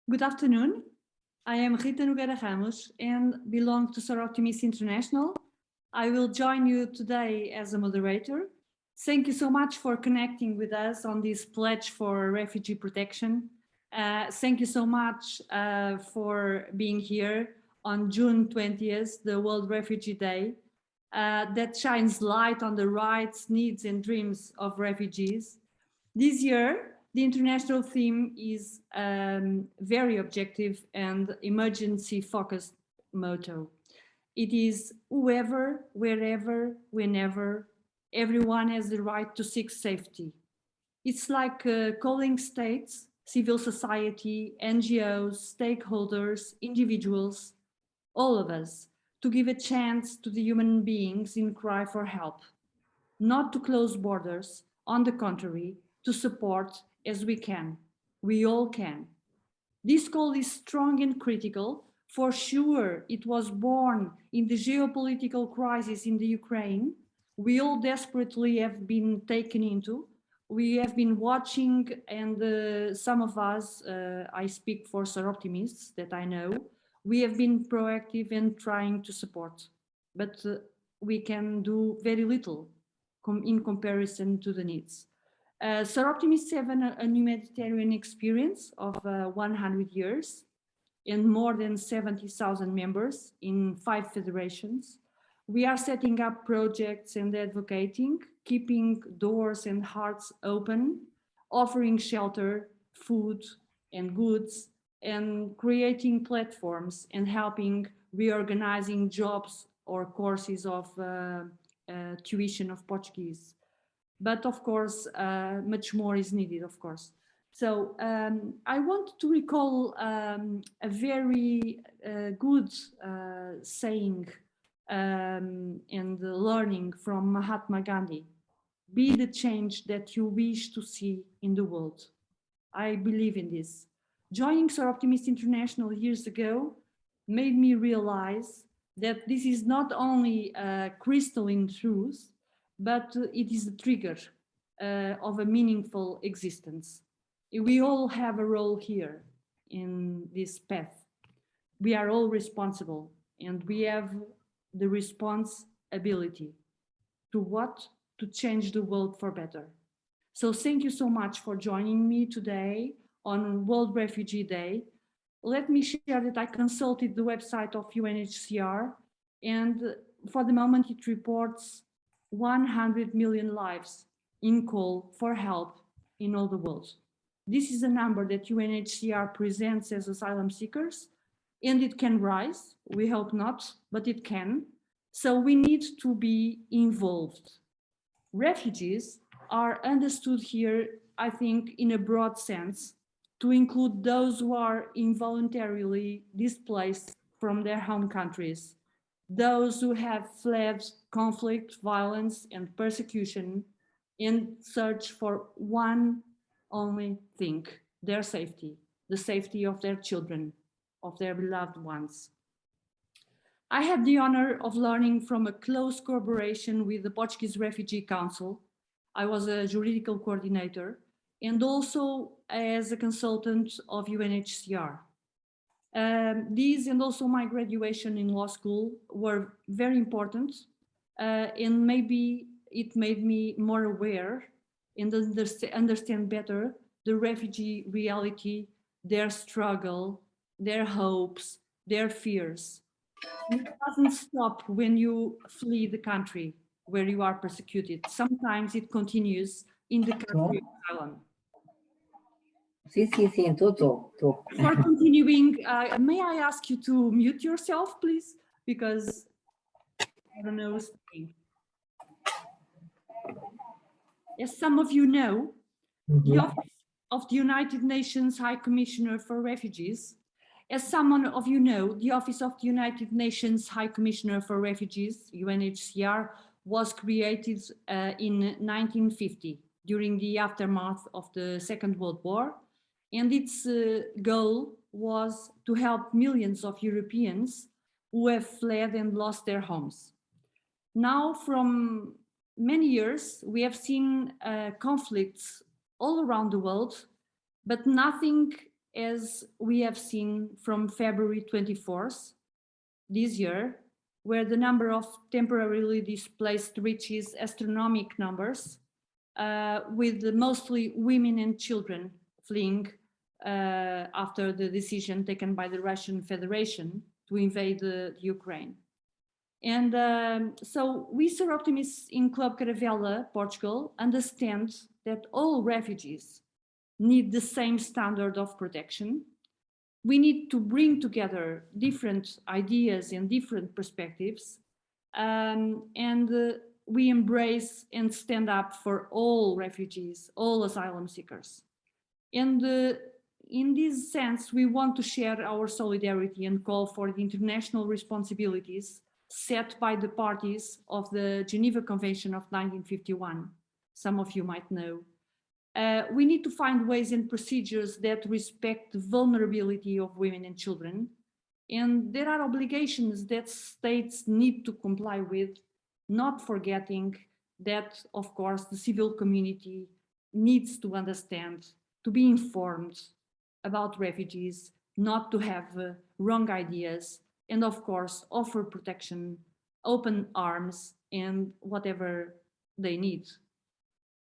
Good afternoon. I am Rita Nogueira Ramos and belong to Soroptimist International. I will join you today as a moderator. Thank you so much for connecting with us on this pledge for refugee protection. Thank you so much for being here on June 20th, the World Refugee Day, that shines light on the rights, needs and dreams of refugees. This year, the international theme is very objective and emergency-focused motto. It is whoever, wherever, whenever, everyone has the right to seek safety. It's like calling states, civil society, NGOs, stakeholders, individuals, all of us, to give a chance to the human beings in cry for help. Not to close borders, on the contrary, to support as we can. We all can. This call is strong and critical. For sure, it was born in the geopolitical crisis in the Ukraine. We all desperately have been taken into. We have been watching, and some of us, I speak for Soroptimists that I know, we have been proactive and trying to support, but we can do very little in comparison to the needs. Soroptimists have a humanitarian experience of 100 years and more than 70,000 members in 5 federations. We are setting up projects and advocating, keeping doors and hearts open, offering shelter, food and goods, and creating platforms and helping reorganizing jobs or courses of tuition of Portuguese. But of course, much more is needed, of course. So I want to recall a very good saying and learning from Mahatma Gandhi. Be the change that you wish to see in the world. I believe in this. Joining Soroptimist International years ago made me realize that this is not only a crystalline truth, but it is the trigger of a meaningful existence. We all have a role here in this path. We are all responsible, and we have the responsibility to what? To change the world for better. So thank you so much for joining me today on World Refugee Day. Let me share that I consulted the website of UNHCR, and for the moment it reports 100 million lives in call for help in all the world. This is a number that UNHCR presents as asylum seekers, and it can rise. We hope not, but it can. So we need to be involved. Refugees are understood here, I think, in a broad sense, to include those who are involuntarily displaced from their home countries, those who have fled conflict, violence, and persecution in search for one only thing, their safety, the safety of their children, of their beloved ones. I had the honor of learning from a close collaboration with the Portuguese Refugee Council. I was a juridical coordinator and also as a consultant of UNHCR. These and also my graduation in law school were very important, and maybe it made me more aware and understand better the refugee reality, their struggle, their hopes, their fears. It doesn't stop when you flee the country where you are persecuted. Sometimes it continues in the country of asylum. Sim, estou. Before continuing, may I ask you to mute yourself, please? Because I don't know speaking. As some of you know, the Office of the United Nations High Commissioner for Refugees, as some of you know, the Office of the United Nations High Commissioner for Refugees, UNHCR, was created in 1950 during the aftermath of the Second World War. And its goal was to help millions of Europeans who have fled and lost their homes. Now, from many years, we have seen conflicts all around the world, but nothing as we have seen from February 24th this year, where the number of temporarily displaced reaches astronomical numbers, with mostly women and children fleeing after the decision taken by the Russian Federation to invade the Ukraine. And so we Sir Optimists in Club Caravela, Portugal, understand that all refugees need the same standard of protection. We need to bring together different ideas and different perspectives, and we embrace and stand up for all refugees, all asylum seekers. And in this sense, we want to share our solidarity and call for the international responsibilities set by the parties of the Geneva Convention of 1951. Some of you might know. We need to find ways and procedures that respect the vulnerability of women and children. And there are obligations that states need to comply with, not forgetting that, of course, the civil community needs to understand, to be informed about refugees, not to have wrong ideas, and of course, offer protection, open arms, and whatever they need.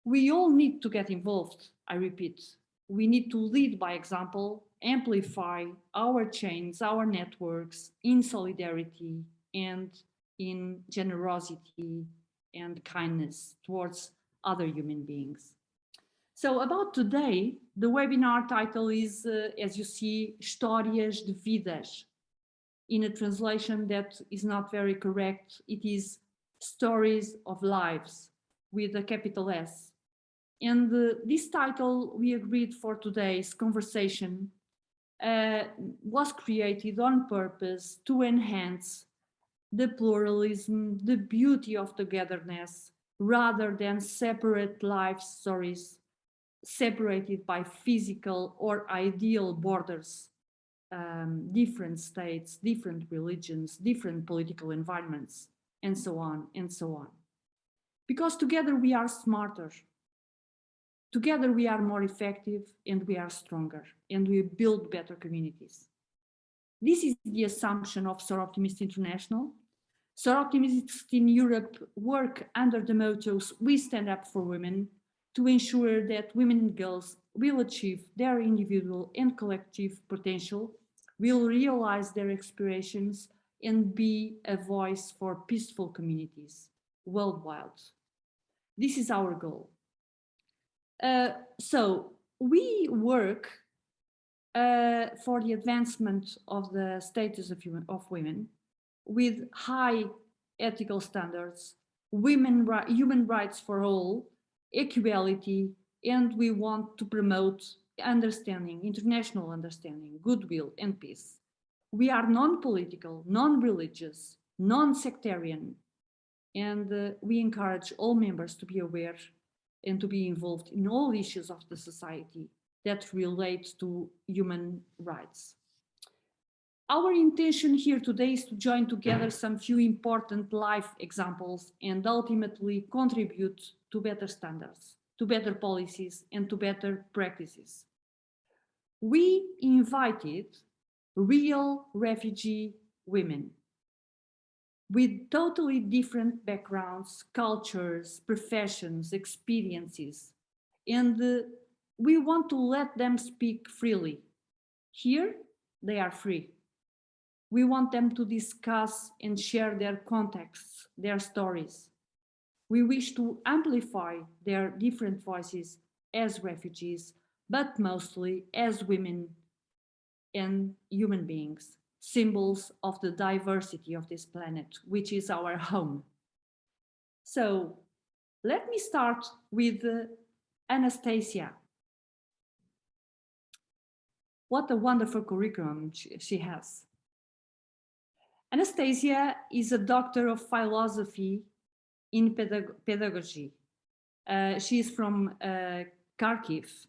We all need to get involved, I repeat. We need to lead by example, amplify our chains, our networks in solidarity and in generosity and kindness towards other human beings. So about today, the webinar title is, as you see, Histórias de VidaS. In a translation that is not very correct, it is Stories of Lives with a capital S. And this title we agreed for today's conversation was created on purpose to enhance the pluralism, the beauty of togetherness, rather than separate life stories separated by physical or ideal borders, different states, different religions, different political environments, and so on and so on. Because together we are smarter. Together we are more effective and we are stronger and we build better communities. This is the assumption of Sir Optimists International. Sir Optimists in Europe work under the mottos "We stand up for women" to ensure that women and girls will achieve their individual and collective potential, will realize their aspirations, and be a voice for peaceful communities worldwide. This is our goal. So we work for the advancement of the status of women with high ethical standards, human rights for all, equality, and we want to promote understanding, international understanding, goodwill, and peace. We are non-political, non-religious, non-sectarian, and we encourage all members to be aware and to be involved in all issues of the society that relate to human rights. Our intention here today is to join together some few important life examples and ultimately contribute to better standards, to better policies, and to better practices. We invited real refugee women with totally different backgrounds, cultures, professions, experiences, and we want to let them speak freely. Here, they are free. We want them to discuss and share their contexts, their stories. We wish to amplify their different voices as refugees, but mostly as women and human beings, symbols of the diversity of this planet, which is our home. So let me start with Anastasiia. What a wonderful curriculum she has. Anastasiia is a doctor of philosophy in pedagogy. She is from Kharkiv,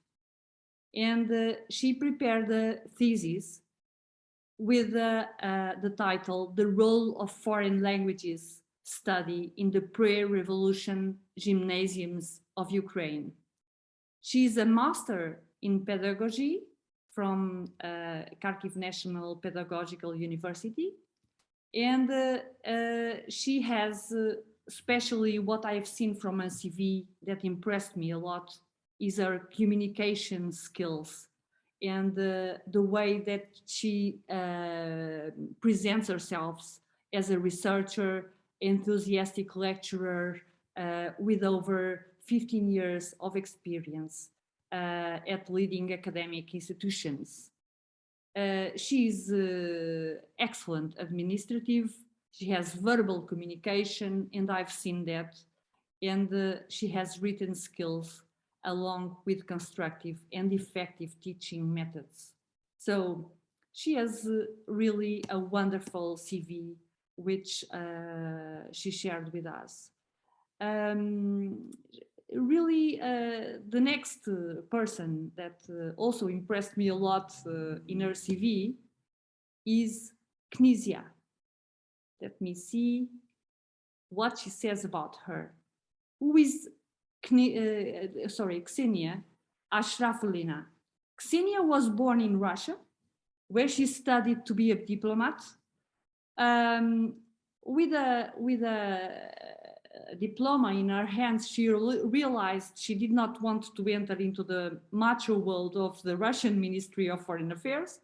and she prepared a thesis with the title, "The Role of Foreign Languages Study in the Pre-Revolution Gymnasiums of Ukraine." She is a master in pedagogy from Kharkiv National Pedagogical University. And she has, especially what I've seen from a CV that impressed me a lot, is her communication skills and the way that she presents herself as a researcher, enthusiastic lecturer with over 15 years of experience at leading academic institutions. She's excellent administrative, she has verbal communication, and I've seen that, and she has written skills along with constructive and effective teaching methods. So she has really a wonderful CV, which she shared with us. Really, the next person that also impressed me a lot in her CV is Ksenia. Let me see what she says about her. Who is Ksenia Ashrafullina? Ksenia was born in Russia, where she studied to be a diplomat. With a diploma in her hands, she realized she did not want to enter into the macho world of the Russian Ministry of Foreign Affairs.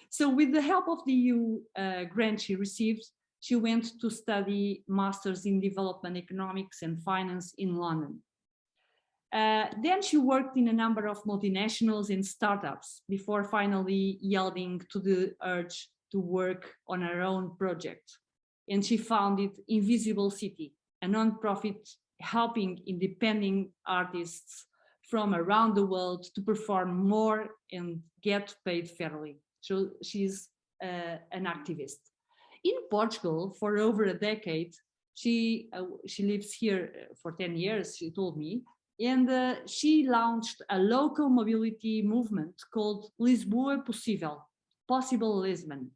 So with the help of the EU grant she received, she went to study Masters in Development Economics and Finance in London. Then she worked in a number of multinationals and startups before finally yielding to the urge to work on her own project. And she founded Invisible City, a non-profit helping independent artists from around the world to perform more and get paid fairly. So she's an activist. In Portugal, for over a decade, she lives here for 10 years, she told me, and she launched a local mobility movement called Lisboa Possível, Possible Lisbon,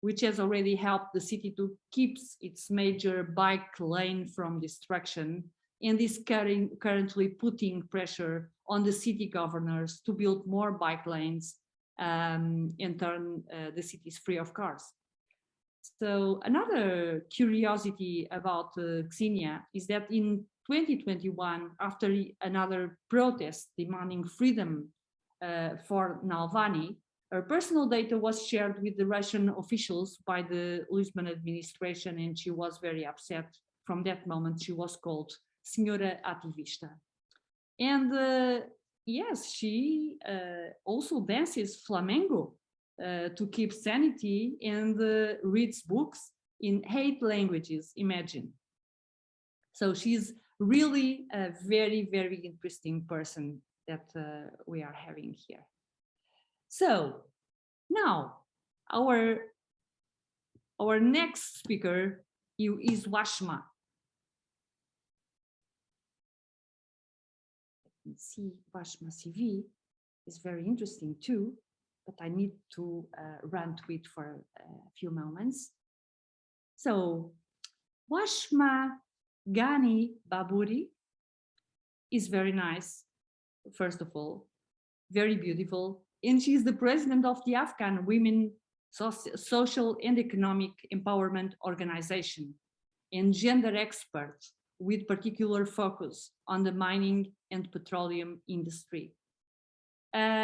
which has already helped the city to keep its major bike lane from destruction, and is currently putting pressure on the city governors to build more bike lanes and turn the cities free of cars. So another curiosity about Ksenia is that in 2021, after another protest demanding freedom for Navalny, her personal data was shared with the Russian officials by the Lisbon administration, and she was very upset. From that moment, she was called Senhora Ativista. And yes, she also dances flamenco to keep sanity, and reads books in 8 languages, imagine. So she's really a very, very interesting person that we are having here. So now our next speaker is Wazhma. Let me see, Wazhma CV is very interesting too, but I need to run to it for a few moments. So Wazhma Ghani Baburi is very nice, first of all, very beautiful, and she's the president of the Afghan Women Social and Economic Empowerment Organization and gender expert with particular focus on the mining and petroleum industry.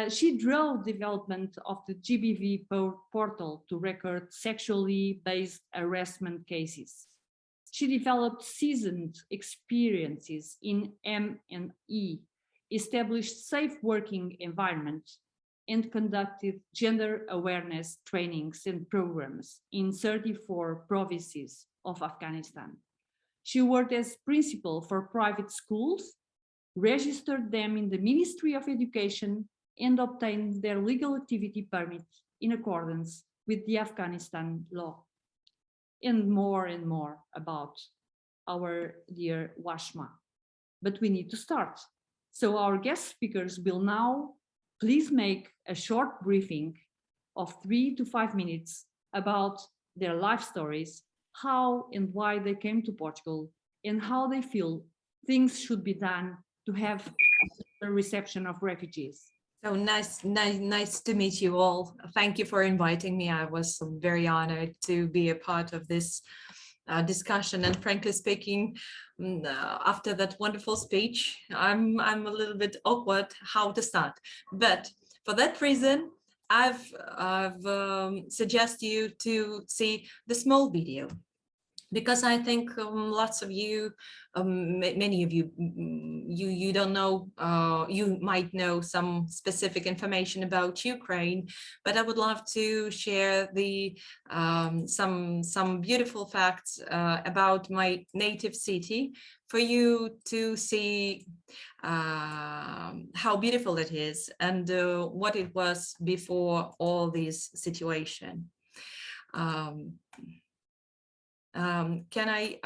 She drove development of the GBV portal to record sexually based harassment cases. She developed seasoned experiences in M&E, established safe working environments, and conducted gender awareness trainings and programs in 34 provinces of Afghanistan. She worked as principal for private schools, registered them in the Ministry of Education, and obtained their legal activity permit in accordance with the Afghanistan law. And more about our dear Wazhma. But we need to start. So our guest speakers will now please make a short briefing of 3 to 5 minutes about their life stories, how and why they came to Portugal, and how they feel things should be done to have a reception of refugees. So nice to meet you all. Thank you for inviting me. I was very honored to be a part of this discussion. And frankly speaking, after that wonderful speech, I'm a little bit awkward how to start. But for that reason, I've suggest you to see the small video, because I think lots of you, many of you, you don't know, you might know some specific information about Ukraine, but I would love to share the some beautiful facts about my native city for you to see how beautiful it is and what it was before all this situation. Can I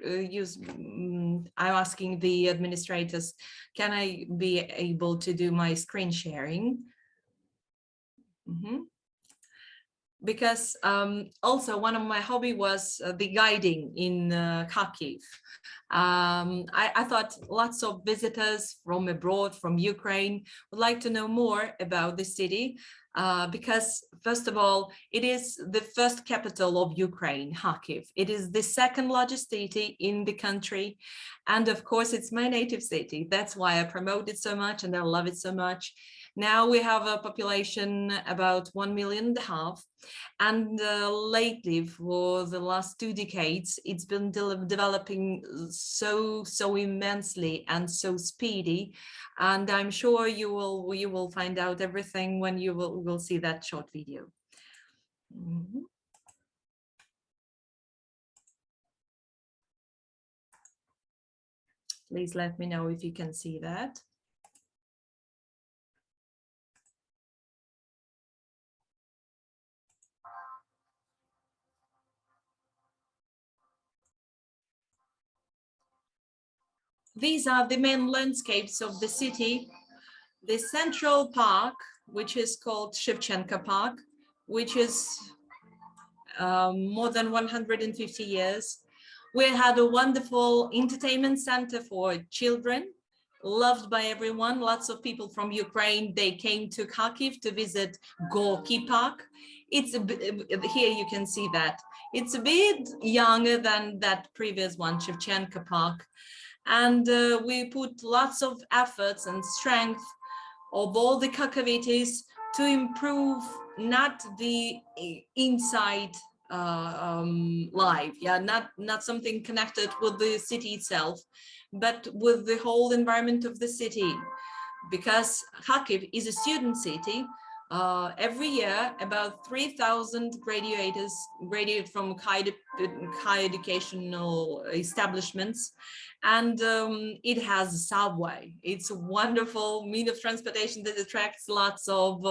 use, I'm asking the administrators, can I be able to do my screen sharing? Because also one of my hobby was the guiding in Kharkiv. I thought lots of visitors from abroad, from Ukraine, would like to know more about the city, because first of all, it is the first capital of Ukraine, Kharkiv. It is the second largest city in the country. And of course, it's my native city. That's why I promote it so much and I love it so much. Now we have a population about 1.5 million. And lately, for the last 2 decades, it's been developing so immensely and so speedy. And I'm sure you will find out everything when you will see that short video. Please let me know if you can see that. These are the main landscapes of the city. The central park, which is called Shevchenko Park, which is more than 150 years. We had a wonderful entertainment center for children, loved by everyone. Lots of people from Ukraine, they came to Kharkiv to visit Gorky Park. It's here you can see that. It's a bit younger than that previous one, Shevchenko Park. And we put lots of efforts and strength of all the Kharkivites to improve not the inside life, not something connected with the city itself, but with the whole environment of the city, because Kharkiv is a student city. Every year, about 3,000 graduate from high educational establishments, and it has a subway. It's a wonderful mean of transportation that attracts lots of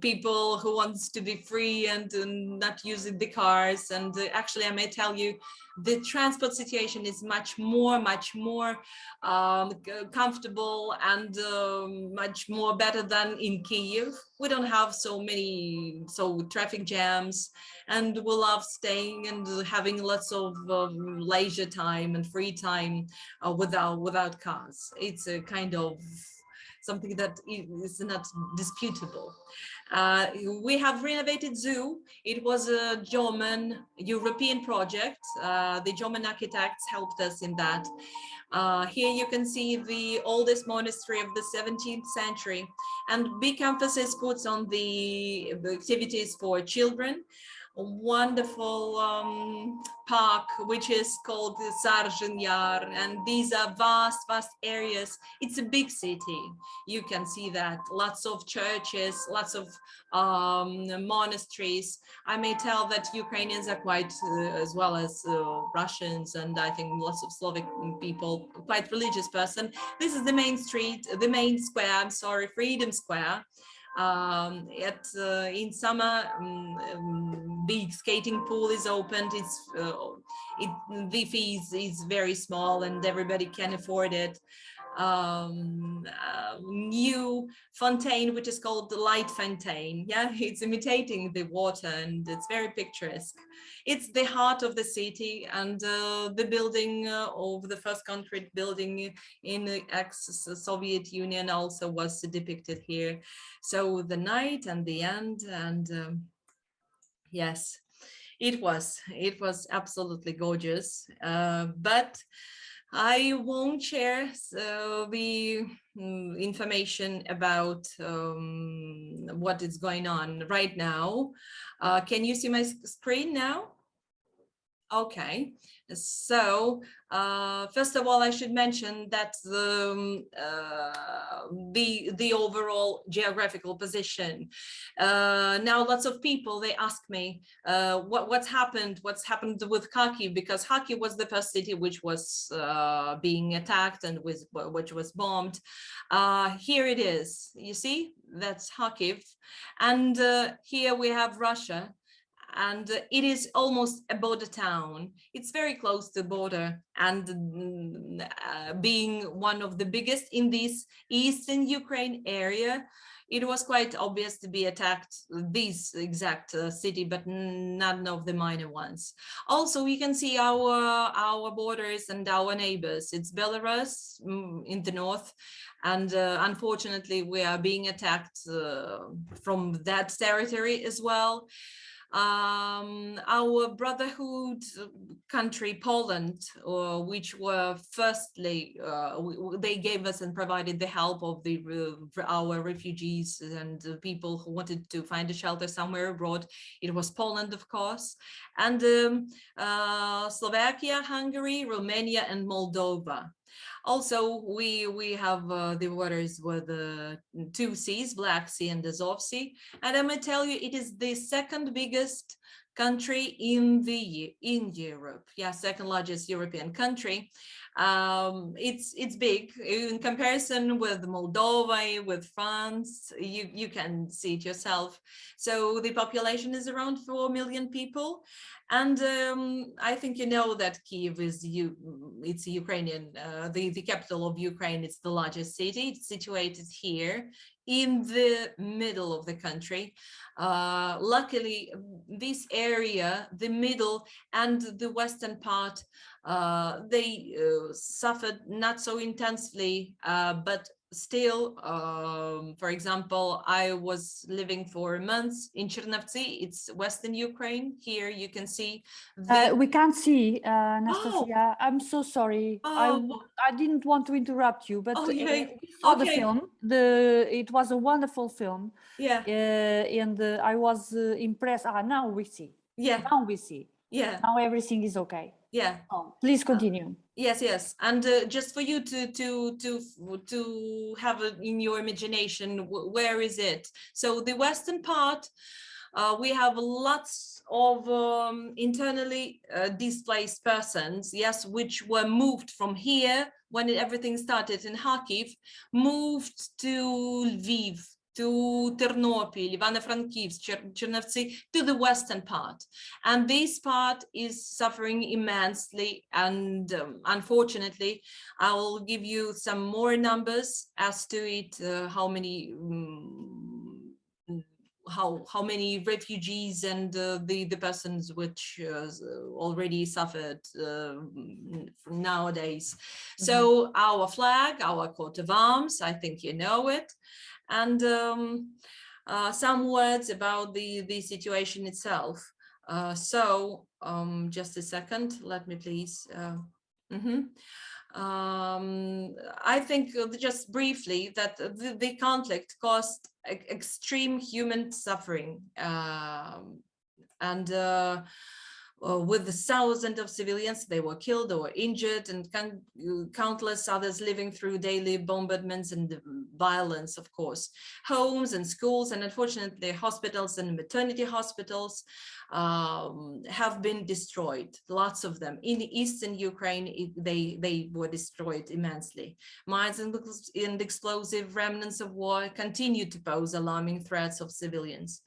people who wants to be free and not using the cars. And actually, I may tell you, the transport situation is much more comfortable and much more better than in Kyiv. We don't have so many traffic jams, and we love staying and having lots of leisure time and free time without cars. It's a kind of something that is not disputable. We have renovated zoo. It was a German European project. The German architects helped us in that. Here you can see the oldest monastery of the 17th century, and big emphasis puts on the activities for children. A wonderful park which is called the Sarjan Yar, and these are vast areas. It's a big city. You can see that lots of churches, lots of monasteries. I may tell that Ukrainians are quite, as well as Russians, and I think lots of Slavic people, quite religious person. This is the main street, the main square, I'm sorry, Freedom Square. In summer, big skating pool is opened. The fees is very small and everybody can afford it. new fontaine, which is called the light fontaine. Yeah, it's imitating the water, and it's very picturesque. It's the heart of the city, and the building of the first concrete building in the ex-Soviet Union also was depicted here. So the night and the end, and yes, it was absolutely gorgeous. But I won't share the information about what is going on right now. Can you see my screen now? Okay, so first of all, I should mention that the overall geographical position. Now, lots of people, they ask me what's happened with Kharkiv, because Kharkiv was the first city which was being attacked and which was bombed. Here it is. You see, that's Kharkiv, and here we have Russia. And it is almost a border town. It's very close to the border, and being one of the biggest in this eastern Ukraine area, it was quite obvious to be attacked, this exact city, but none of the minor ones. Also, we can see our borders and our neighbors. It's Belarus in the north, and unfortunately, we are being attacked from that territory as well. Our brotherhood country, Poland, which were firstly, they gave us and provided the help of our refugees and people who wanted to find a shelter somewhere abroad. It was Poland, of course, and Slovakia, Hungary, Romania, and Moldova. Also, we have the waters with the two seas, Black Sea and Azov Sea. And I'm going to tell you, it is the second biggest country in Europe. Yeah, second largest European country. It's big in comparison with Moldova, with France. You can see it yourself. So the population is around 4 million people. And I think you know that Kyiv is it's Ukrainian, the capital of Ukraine. It's the largest city. It's situated here in the middle of the country. Luckily, this area, the middle and the western part, they suffered not so intensely, but still, for example, I was living for months in Chernivtsi. It's western Ukraine. Here you can see we can't see, Anastasia. I'm so sorry. Oh. I didn't want to interrupt you, but Okay. we saw the Okay. film. It was a wonderful film. Yeah. And I was impressed. Now we see. Yeah. Now we see. Yeah. Now everything is okay. Yeah. Oh, please continue. Yes, and just for you to have in your imagination, where is it? So the western part, we have lots of internally displaced persons, yes, which were moved from here when everything started in Kharkiv, moved to Lviv, to Ternopil, Ivano-Frankivsk, Chernivtsi, to the western part. And this part is suffering immensely. And unfortunately, I will give you some more numbers as to it, how many refugees and the persons which already suffered nowadays. So our flag, our coat of arms, I think you know it. And some words about the situation itself. Just a second, let me please. I think just briefly that the conflict caused extreme human suffering, and with the thousands of civilians, they were killed or injured, and countless others living through daily bombardments and violence, of course. Homes and schools, and unfortunately hospitals and maternity hospitals have been destroyed. Lots of them. In eastern Ukraine, they were destroyed immensely. Mines and explosive remnants of war continue to pose alarming threats of civilians.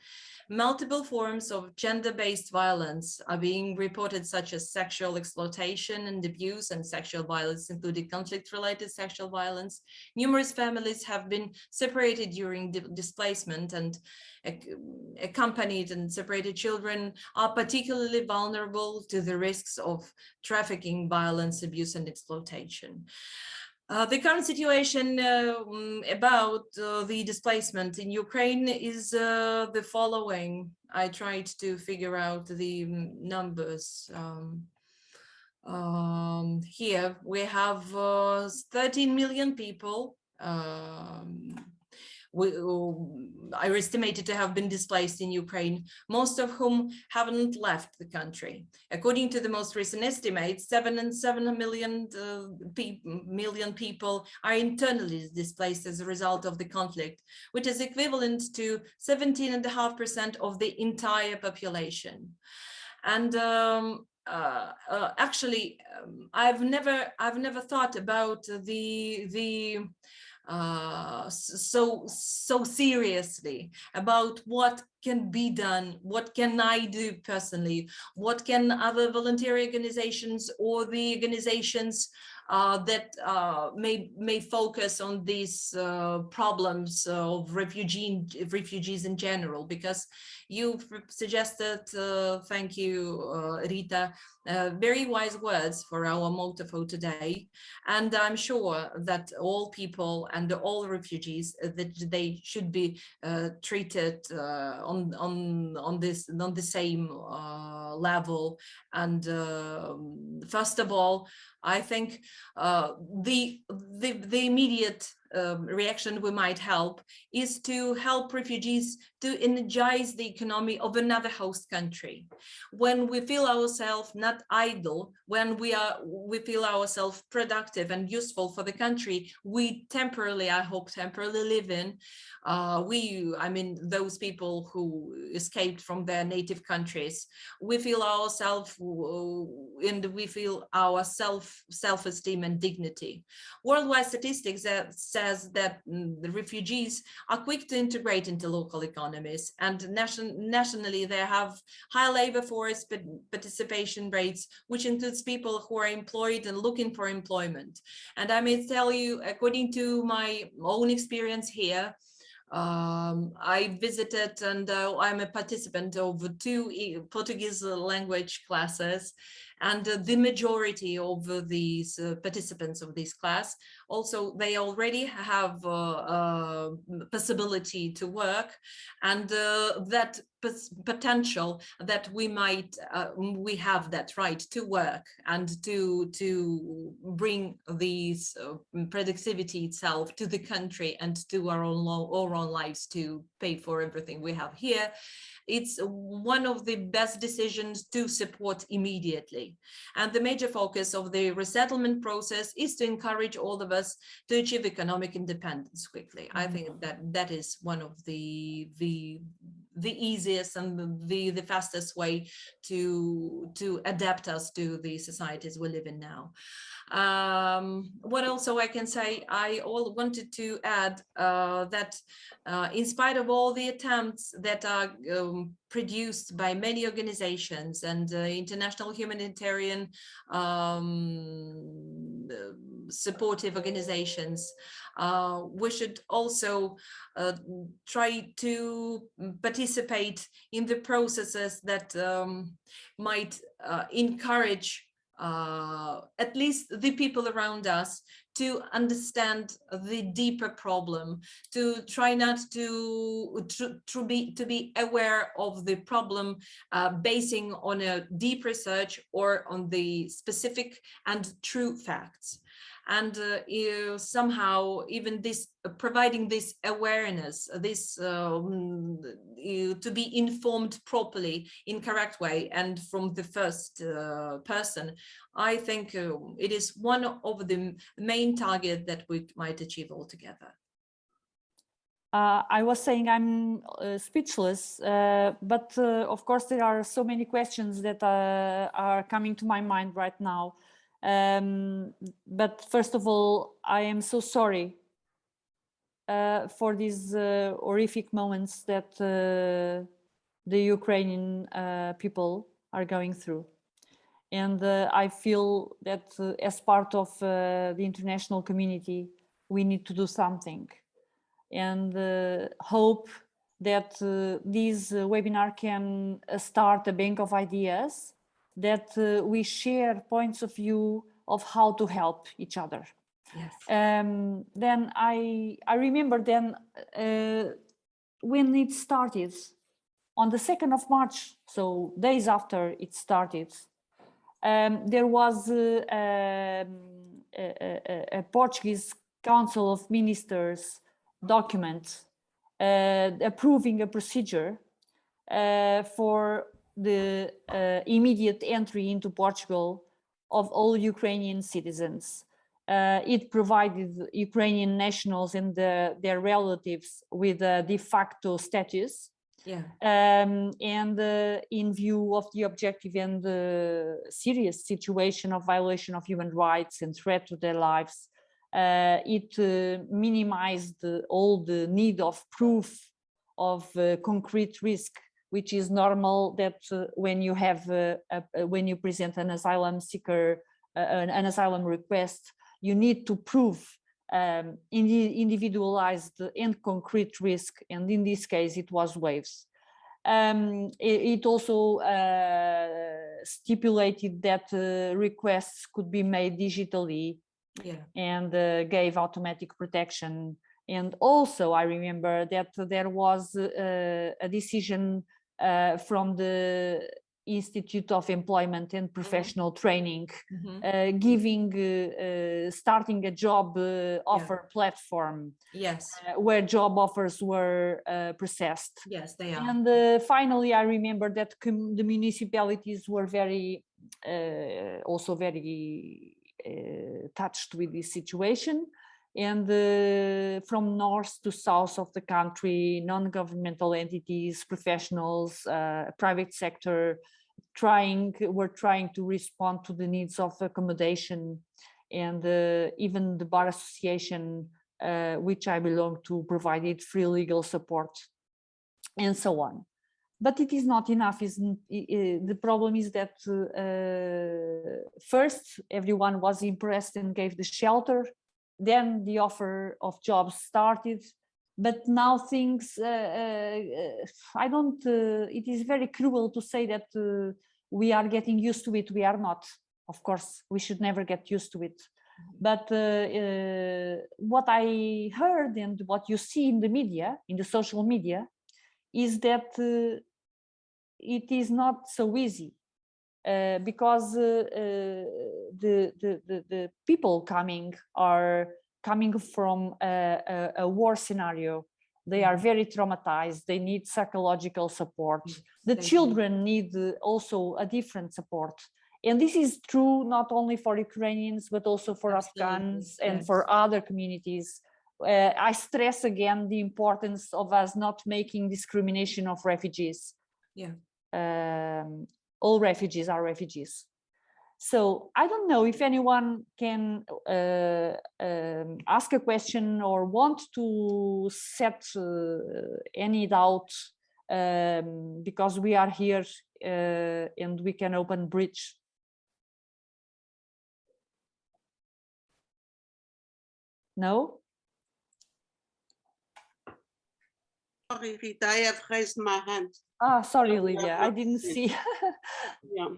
multiple forms of gender-based violence are being reported, such as sexual exploitation and abuse and sexual violence, including conflict-related sexual violence. Numerous families have been separated during displacement, and accompanied and separated children are particularly vulnerable to the risks of trafficking, violence, abuse, and exploitation. The current situation about the displacement in Ukraine is the following. I tried to figure out the numbers. Here we have 13 million people are estimated to have been displaced in Ukraine, most of whom haven't left the country. According to the most recent estimates, 7 million people are internally displaced as a result of the conflict, which is equivalent to 17.5% of the entire population. And actually, I've never thought about so seriously about what can be done, what can I do personally, what can other voluntary organizations or the organizations that may focus on these problems of refugees in general, because you've suggested, thank you, Rita, very wise words for our motto for today. And I'm sure that all people and all refugees, that they should be treated on the same level. And first of all, I think the immediate reaction we might help is to help refugees to energize the economy of another host country. When we feel ourselves not idle, when we feel ourselves productive and useful for the country we temporarily, I hope temporarily live in, I mean those people who escaped from their native countries, we feel ourselves and we feel our self-esteem and dignity. Worldwide statistics says that the refugees are quick to integrate into local economies, and nationally they have high labor force participation rates, which includes people who are employed and looking for employment. And I may tell you, according to my own experience here, I visited and I'm a participant of 2 Portuguese language classes, and the majority of these participants of this class also, they already have possibility to work, and that potential that we have that right to work and to bring these productivity itself to the country and to our own lives, to pay for everything we have here. It's one of the best decisions to support immediately. And the major focus of the resettlement process is to encourage all of us to achieve economic independence quickly. I think that is one of the easiest and the fastest way to adapt us to the societies we live in now. What also I can say, I wanted to add that in spite of all the attempts that are produced by many organizations and international humanitarian supportive organizations, we should also try to participate in the processes that might encourage at least the people around us to understand the deeper problem, to try not to be aware of the problem basing on a deep research or on the specific and true facts. And somehow even this providing this awareness, this to be informed properly in correct way and from the first person, I think it is one of the main target that we might achieve altogether. I was saying I'm speechless, but of course there are so many questions that are coming to my mind right now. But first of all, I am so sorry for these horrific moments that the Ukrainian people are going through. And I feel that as part of the international community, we need to do something, and hope that this webinar can start a bank of ideas, that we share points of view of how to help each other. Yes. Then I remember then when it started, on the 2nd of March, so days after it started, there was a Portuguese Council of Ministers document approving a procedure for the immediate entry into Portugal of all Ukrainian citizens. It provided Ukrainian nationals and their relatives with a de facto status. Yeah. And in view of the objective and the serious situation of violation of human rights and threat to their lives, it minimized all the need of proof of concrete risk, which is normal that when you have when you present an asylum seeker, an asylum request, you need to prove individualized and concrete risk, and in this case it was waves. It also stipulated that requests could be made digitally, Yeah. and gave automatic protection. And also I remember that there was a decision from the Institute of Employment and Professional Training, giving starting a job offer platform. Yes. Where job offers were processed. Yes, they are. And finally, I remember that the municipalities were very also very touched with this situation. And from north to south of the country, non-governmental entities, professionals, private sector, were trying to respond to the needs of accommodation, and even the Bar Association, which I belong to, provided free legal support, and so on. But it is not enough. The problem is that first everyone was impressed and gave the shelter, then the offer of jobs started, but now things, I don't, it is very cruel to say that we are getting used to it. We are not. Of course, we should never get used to it. But what I heard and what you see in the media, in the social media, is that it is not so easy. Because the people coming are coming from a war scenario. They are very traumatized. They need psychological support. The children need also a different support. And this is true not only for Ukrainians, but also for Afghans and for other communities. I stress again the importance of us not making discrimination of refugees. Yeah. All refugees are refugees. So I don't know if anyone can ask a question or want to set any doubt, because we are here and we can open bridge. No? Sorry, Rita, I have raised my hand. Ah, sorry, Lydia, I didn't see. Yeah.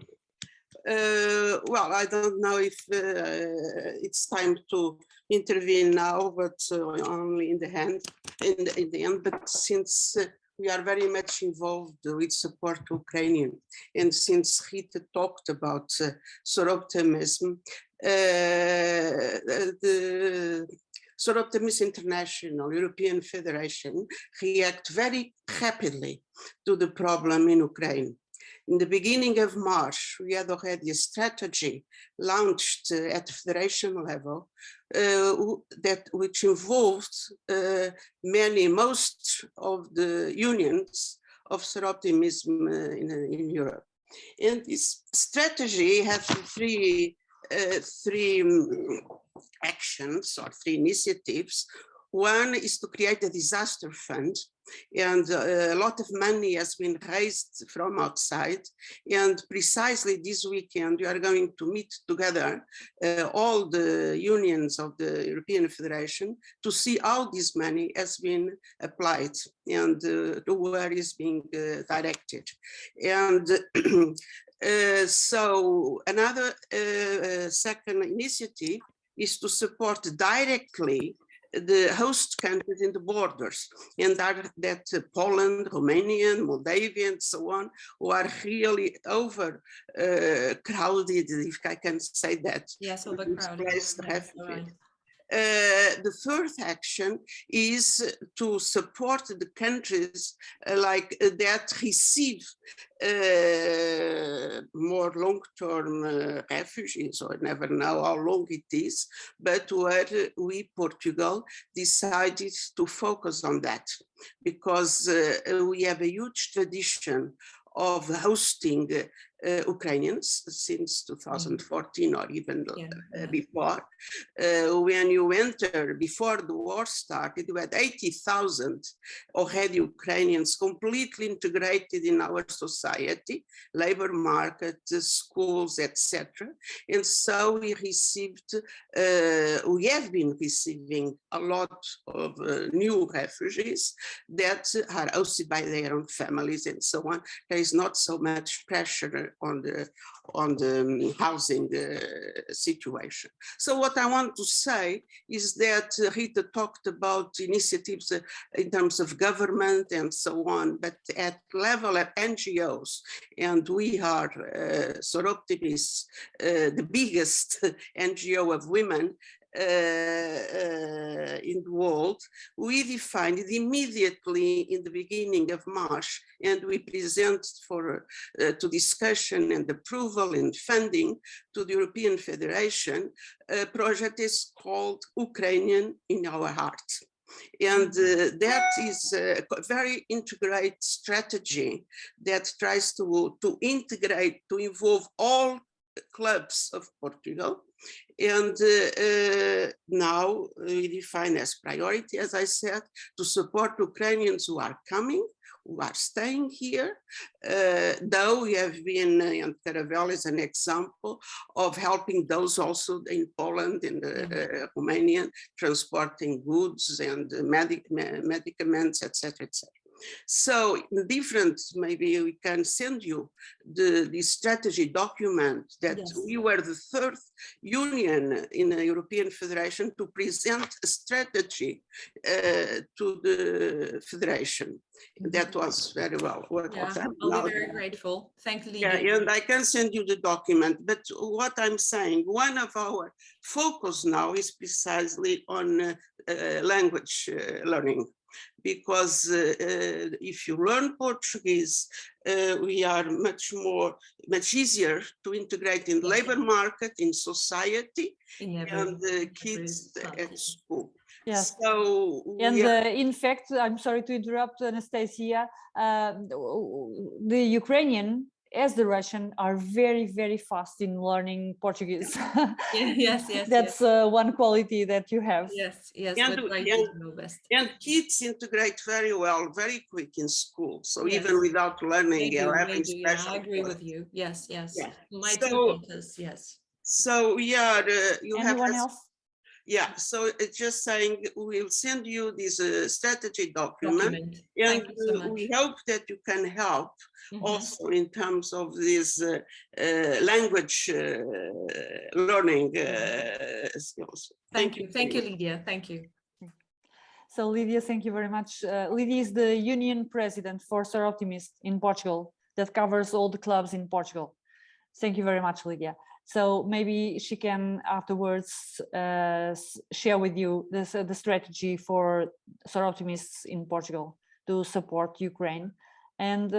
Well, I don't know if it's time to intervene now, but only in the end. But since we are very much involved with support to Ukrainian, and since Rita talked about Soroptimism, the Soroptimism International, European Federation, react very rapidly to the problem in Ukraine. In the beginning of March, we had already a strategy launched at the federation level, which involved most of the unions of Soroptimism in Europe. And this strategy has three actions or three initiatives. One is to create a disaster fund, and a lot of money has been raised from outside. And precisely this weekend, we are going to meet together all the unions of the European Federation to see how this money has been applied and where is being directed. And so another second initiative is to support directly the host countries in the borders, and that Poland, Romania, Moldavia, and so on, who are really over crowded, if I can say that. Yes, overcrowded. Displaced Yes, refugees. right. The third action is to support the countries that receive more long-term refugees, or never know how long it is, but where we, Portugal, decided to focus on that, because we have a huge tradition of hosting Ukrainians since 2014 or even before. When you enter, before the war started, we had 80,000 already Ukrainians completely integrated in our society, labor market, schools, etc. And so we have been receiving a lot of new refugees that are hosted by their own families and so on. There is not so much pressure on the housing situation. So what I want to say is that Rita talked about initiatives in terms of government and so on, but at level of NGOs, and we are Soroptimist, the biggest NGO of women in the world, we defined it immediately in the beginning of March, and we present to discussion and approval and funding to the European Federation a project is called Ukrainian in Our Heart. And that is a very integrated strategy that tries to integrate, to involve all clubs of Portugal. And now we define as priority, as I said, to support Ukrainians who are coming, who are staying here, though we have been, and Caravela is an example of helping those also in Poland and Romania, transporting goods and medicaments, etc., etc. So different, maybe we can send you the strategy document that we were the third union in the European Federation to present a strategy to the Federation. That was very well. I'll be very grateful. Thank you, Lydia. Yeah, and I can send you the document, but what I'm saying, one of our focus now is precisely on language learning. Because if you learn Portuguese, we are much easier to integrate in the labor market, in society, and the kids at school. Yes. So, and in fact, I'm sorry to interrupt, Anastasiia, the Ukrainian, as the Russian, are very, very fast in learning Portuguese. Yes. That's one quality that you have. Yes, and kids integrate very well, very quick in school. So even without learning or having special. I agree with you. Yes. My two daughters, yes. So you have anyone else? Yeah, so it's just saying we'll send you this strategy document. And we hope that you can help also in terms of this language learning skills. Thank you, Lydia. Thank you. So Lydia, thank you very much. Lydia is the union president for Soroptimist in Portugal that covers all the clubs in Portugal. Thank you very much, Lydia. So maybe she can afterwards share with you the strategy for Soroptimists in Portugal to support Ukraine. And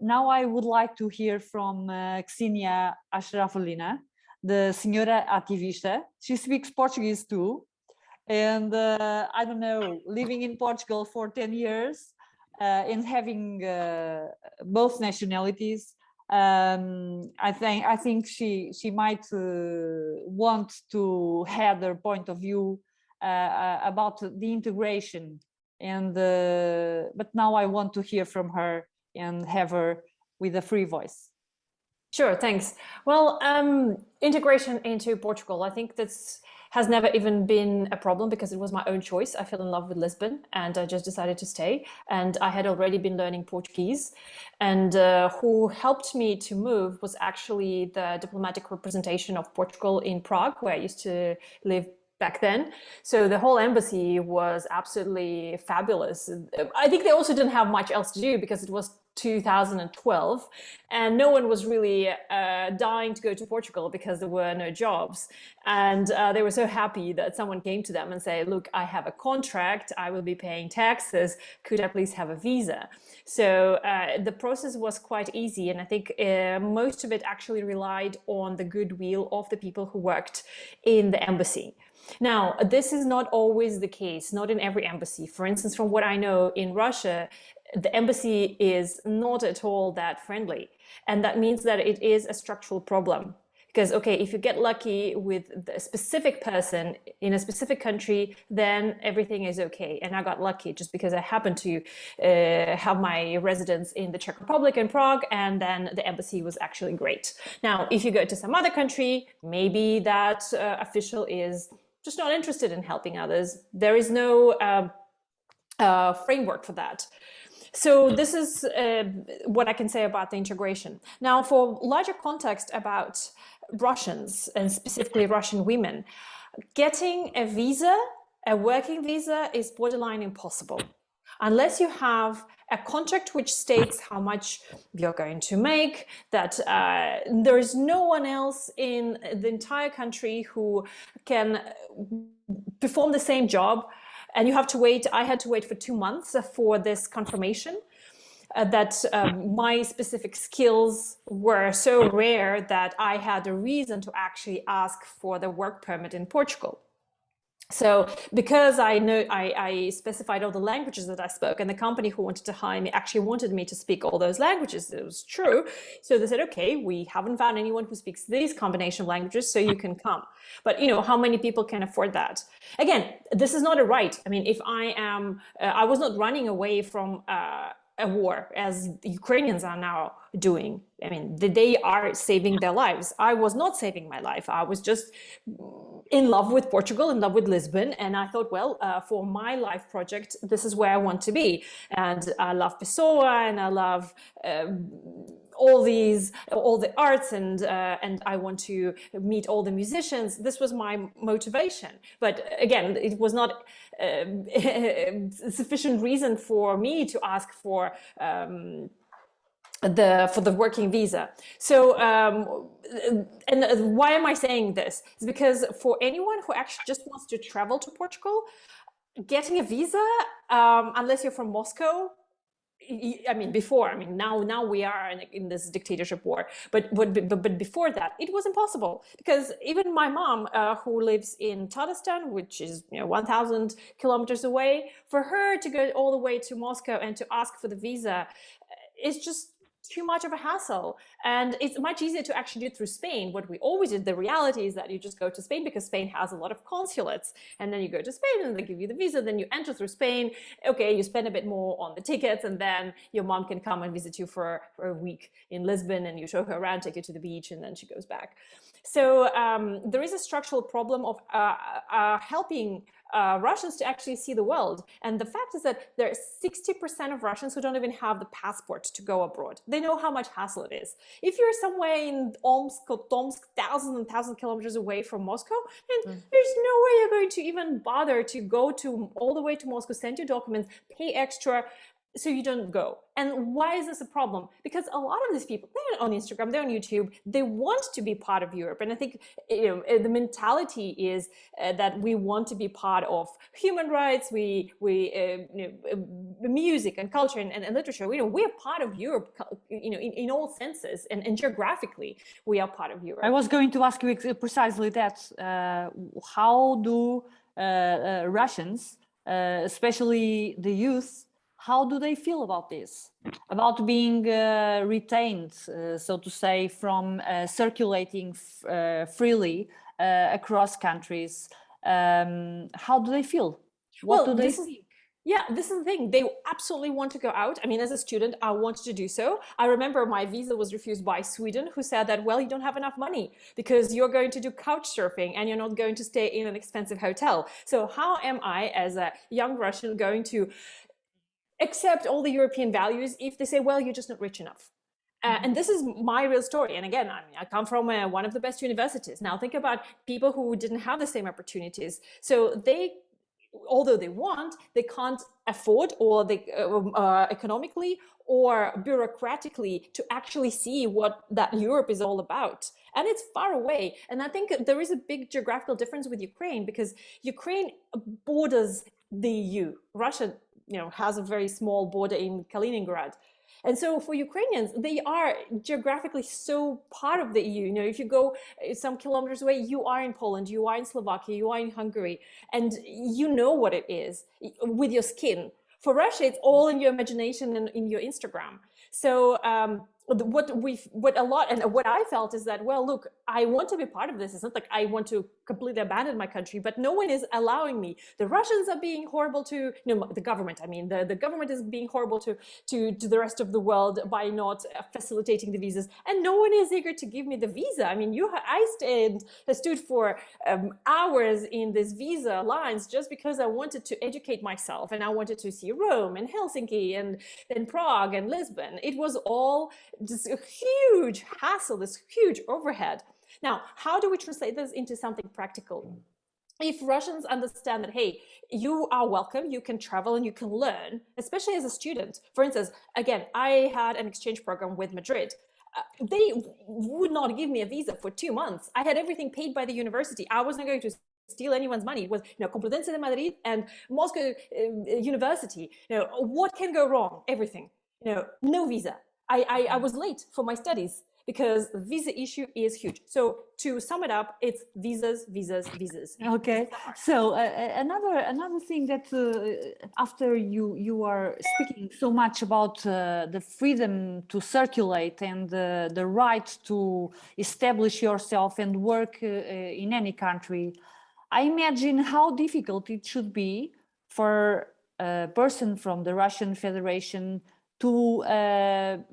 now I would like to hear from Ksenia Ashrafullina, the Senhora Ativista. She speaks Portuguese too. And I don't know, living in Portugal for 10 years and having both nationalities, I think she might want to have their point of view about the integration. And but now I want to hear from her and have her with a free voice. Sure, thanks. Well, integration into Portugal, I think has never even been a problem because it was my own choice. I fell in love with Lisbon and I just decided to stay. And I had already been learning Portuguese. And who helped me to move was actually the diplomatic representation of Portugal in Prague, where I used to live back then. So the whole embassy was absolutely fabulous. I think they also didn't have much else to do because it was 2012 and no one was really dying to go to Portugal because there were no jobs, and they were so happy that someone came to them and say, look, I have a contract, I will be paying taxes, could I please have a visa? So the process was quite easy, and I think most of it actually relied on the goodwill of the people who worked in the embassy. Now, this is not always the case, not in every embassy. For instance, from what I know, in Russia, the embassy is not at all that friendly. And that means that it is a structural problem. Because, okay, if you get lucky with a specific person in a specific country, then everything is okay. And I got lucky just because I happened to have my residence in the Czech Republic in Prague, and then the embassy was actually great. Now, if you go to some other country, maybe that official is just not interested in helping others. There is no framework for that. So this is what I can say about the integration. Now, for larger context about Russians, and specifically Russian women, getting a visa, a working visa, is borderline impossible. Unless you have a contract which states how much you're going to make, that there is no one else in the entire country who can perform the same job, and you have to wait. I had to wait for 2 months for this confirmation that my specific skills were so rare that I had a reason to actually ask for the work permit in Portugal. So because I specified all the languages that I spoke, and the company who wanted to hire me actually wanted me to speak all those languages, it was true. So they said, okay, we haven't found anyone who speaks these combination of languages, so you can come. But you know, how many people can afford that? Again, this is not a right. I mean, if I was not running away from a war as the Ukrainians are now doing. I mean, they are saving their lives. I was not saving my life. I was just in love with Portugal, in love with Lisbon. And I thought, well, for my life project, this is where I want to be. And I love Pessoa, and I love all the arts, and I want to meet all the musicians. This was my motivation. But again, it was not sufficient reason for me to ask for the working visa. So and why am I saying this? It's because for anyone who actually just wants to travel to Portugal, getting a visa, unless you're from Moscow, I mean, before, I mean, now we are in this dictatorship war, but before that, it was impossible, because even my mom, who lives in Tatarstan, which is 1,000 kilometers away, for her to go all the way to Moscow and to ask for the visa, is just too much of a hassle. And it's much easier to actually do it through Spain. What we always did, the reality is that you just go to Spain because Spain has a lot of consulates, and then you go to Spain and they give you the visa, then you enter through Spain. Okay, you spend a bit more on the tickets, and then your mom can come and visit you for a week in Lisbon, and you show her around, take you to the beach, and then she goes back. So there is a structural problem of helping Russians to actually see the world. And the fact is that there are 60% of Russians who don't even have the passport to go abroad. They know how much hassle it is. If you're somewhere in Omsk or Tomsk, thousands and thousands of kilometers away from Moscow, then there's no way you're going to even bother to go all the way to Moscow, send your documents, pay extra, so you don't go. And why is this a problem? Because a lot of these people, they're on Instagram, they're on YouTube, they want to be part of Europe. And I think the mentality is that we want to be part of human rights, music and culture and literature. We're part of Europe, in all senses, and geographically, we are part of Europe. I was going to ask you precisely that. How do Russians, especially the youth, how do they feel about this? About being retained, so to say, from circulating freely across countries, how do they feel? What do they think? Yeah, this is the thing. They absolutely want to go out. I mean, as a student, I wanted to do so. I remember my visa was refused by Sweden, who said that, well, you don't have enough money because you're going to do couch surfing and you're not going to stay in an expensive hotel. So how am I, as a young Russian, going to accept all the European values if they say, well, you're just not rich enough? And this is my real story. And again, I mean, I come from one of the best universities. Now think about people who didn't have the same opportunities. So they, although they want, they can't afford, or they economically or bureaucratically, to actually see what that Europe is all about. And it's far away. And I think there is a big geographical difference with Ukraine, because Ukraine borders the EU. Russia, has a very small border in Kaliningrad. And so for Ukrainians, they are geographically so part of the EU. If you go some kilometers away, you are in Poland, you are in Slovakia, you are in Hungary, and you know what it is with your skin. For Russia, it's all in your imagination and in your Instagram. So what I felt is that, well, look, I want to be part of this. It's not like I want to completely abandon my country, but no one is allowing me. The Russians are being horrible to, the government. I mean, the government is being horrible to the rest of the world by not facilitating the visas, and no one is eager to give me the visa. I mean, I stood for hours in this visa lines just because I wanted to educate myself, and I wanted to see Rome and Helsinki and Prague and Lisbon. It was all just a huge hassle, this huge overhead. Now, how do we translate this into something practical? If Russians understand that, hey, you are welcome, you can travel and you can learn, especially as a student. For instance, again, I had an exchange program with Madrid. They would not give me a visa for 2 months. I had everything paid by the university. I wasn't going to steal anyone's money. It was, Complutense de Madrid and Moscow University. What can go wrong? Everything. No visa. I was late for my studies because the visa issue is huge. So to sum it up, it's visas, visas, visas. Okay. So another thing that after you are speaking so much about the freedom to circulate and the right to establish yourself and work in any country, I imagine how difficult it should be for a person from the Russian Federation to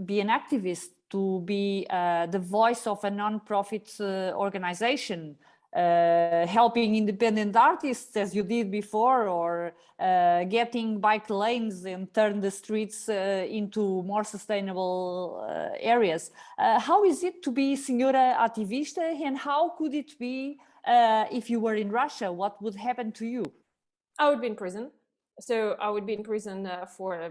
be an activist, to be the voice of a non-profit organization, helping independent artists as you did before, or getting bike lanes and turn the streets into more sustainable areas. How is it to be Senhora Ativista, and how could it be if you were in Russia? What would happen to you? I would be in prison. So I would be in prison for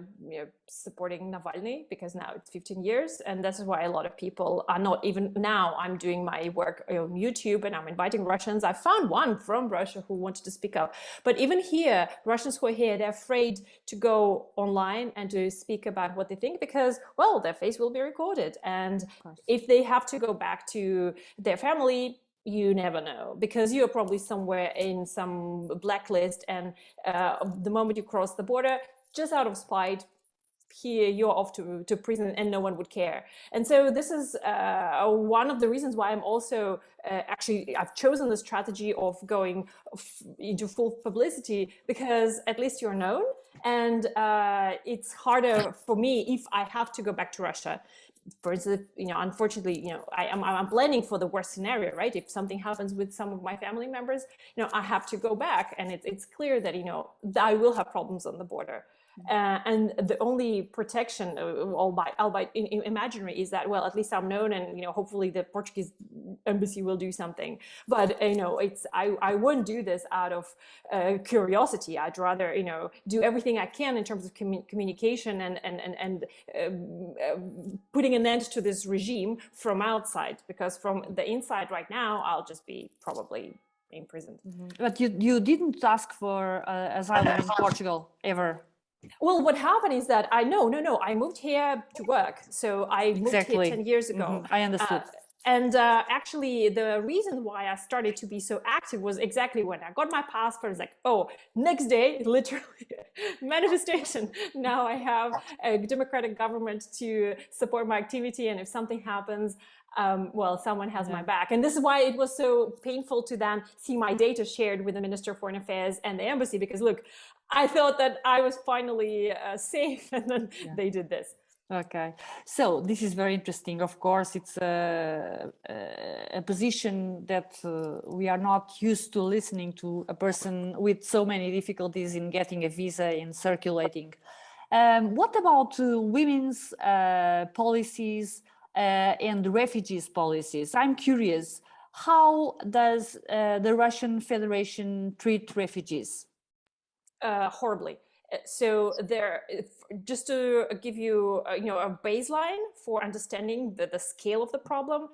supporting Navalny, because now it's 15 years. And this is why a lot of people are not, even now I'm doing my work on YouTube and I'm inviting Russians. I found one from Russia who wanted to speak up. But even here, Russians who are here, they're afraid to go online and to speak about what they think, because, well, their face will be recorded. And if they have to go back to their family, you never know, because you're probably somewhere in some blacklist, and the moment you cross the border, just out of spite, here you're off to prison and no one would care. And so this is one of the reasons why I'm also actually I've chosen the strategy of going into full publicity, because at least you're known, and it's harder for me if I have to go back to Russia. For instance, unfortunately, I'm planning for the worst scenario, right? If something happens with some of my family members, I have to go back, and it's clear that, I will have problems on the border. And the only protection, albeit imaginary, is that, well, at least I'm known, and hopefully the Portuguese embassy will do something. But I wouldn't do this out of curiosity. I'd rather do everything I can in terms of communication and putting an end to this regime from outside, because from the inside right now I'll just be probably imprisoned. But you didn't ask for asylum in Portugal ever? Well, what happened is that I moved here to work. So I moved here 10 years ago. I understood. And actually, the reason why I started to be so active was exactly when I got my passport. It's like, oh, next day, literally, manifestation. Now I have a democratic government to support my activity. And if something happens, well, someone has my back. And this is why it was so painful to then see my data shared with the Minister of Foreign Affairs and the embassy, because look, I thought that I was finally safe, and then they did this. Okay, so this is very interesting. Of course, it's a position that we are not used to listening to a person with so many difficulties in getting a visa and circulating. What about women's policies and refugees policies? I'm curious, how does the Russian Federation treat refugees? Horribly. So there, just to give you, a baseline for understanding the scale of the problem,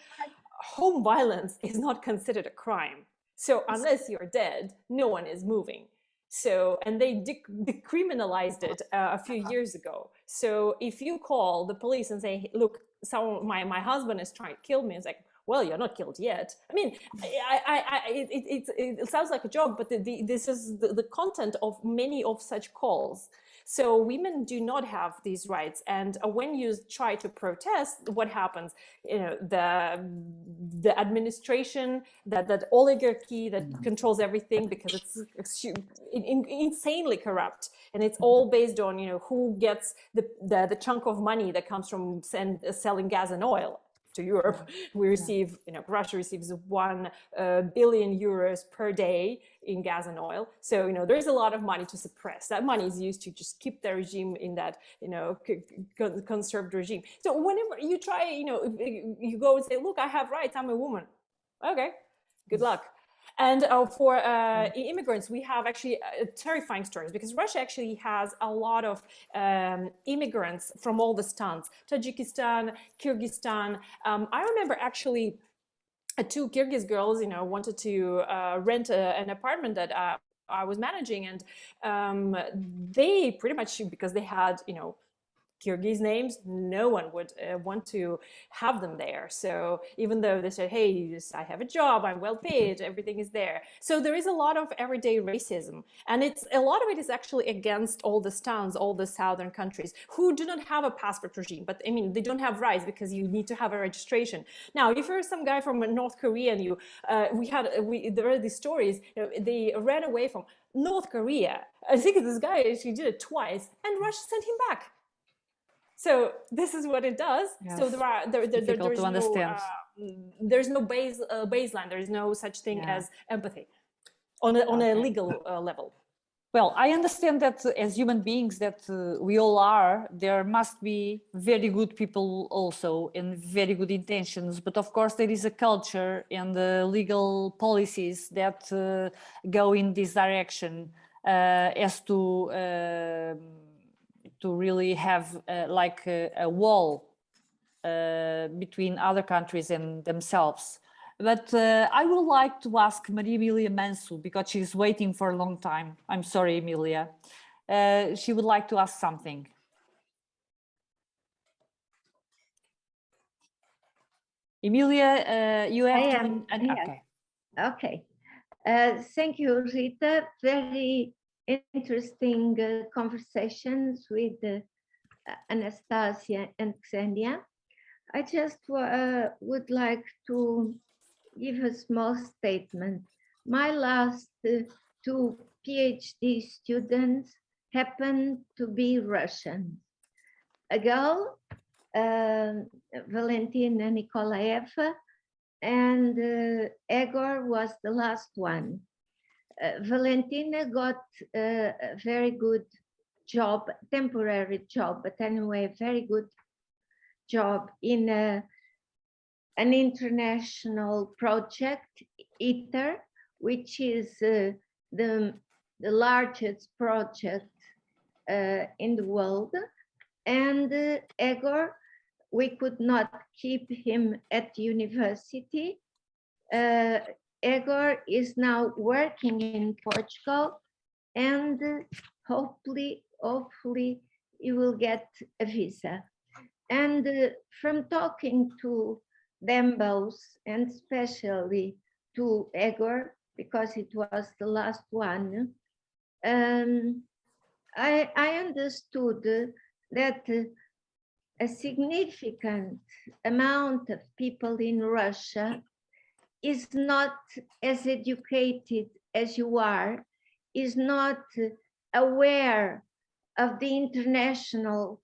home violence is not considered a crime. So unless you're dead, no one is moving. So, and they decriminalized it a few years ago. So if you call the police and say, look, my husband is trying to kill me, it's like, well, you're not killed yet. I mean, it sounds like a joke, but this is the content of many of such calls. So women do not have these rights. And when you try to protest, what happens? The administration, that oligarchy that controls everything, because it's insanely corrupt. And it's all based on, who gets the chunk of money that comes from selling gas and oil to Europe. We receive, Russia receives 1 billion euros per day in gas and oil. So, there's a lot of money to suppress. That money is used to just keep the regime in that, conserved regime. So whenever you try, you go and say, look, I have rights, I'm a woman. Okay, good luck. And for immigrants, we have actually terrifying stories, because Russia actually has a lot of immigrants from all the stans, Tajikistan, Kyrgyzstan. I remember actually 2 Kyrgyz girls, wanted to rent an apartment that I was managing, and they pretty much, because they had, Kyrgyz names, no one would want to have them there. So even though they said, hey, I have a job, I'm well paid, everything is there. So there is a lot of everyday racism. And a lot of it is actually against all the stans, all the southern countries who do not have a passport regime. But I mean, they don't have rights because you need to have a registration. Now, if you're some guy from North Korea and there are these stories, they ran away from North Korea. I think this guy actually did it twice, and Russia sent him back. So this is what it does. Yes. So there's no baseline. There is no such thing as empathy on a legal level. Well, I understand that as human beings that we all are, there must be very good people also and very good intentions. But of course, there is a culture and legal policies that go in this direction as to really have a wall between other countries and themselves. But I would like to ask Maria Emilia Manso, because she's waiting for a long time. I'm sorry, Emilia. She would like to ask something. Emilia, you have Okay. Thank you, Rita. Very interesting conversations with Anastasiia and Ksenia. I just would like to give a small statement. My last 2 PhD students happened to be Russian. A girl, Valentina Nikolaeva, and Egor was the last one. Valentina got a very good job, temporary job, but anyway, very good job in an international project, ITER, which is the largest project in the world. And Egor, we could not keep him at university. Egor is now working in Portugal, and hopefully he will get a visa. And from talking to them both, and especially to Egor, because it was the last one. I understood that a significant amount of people in Russia is not as educated as you are, is not aware of the international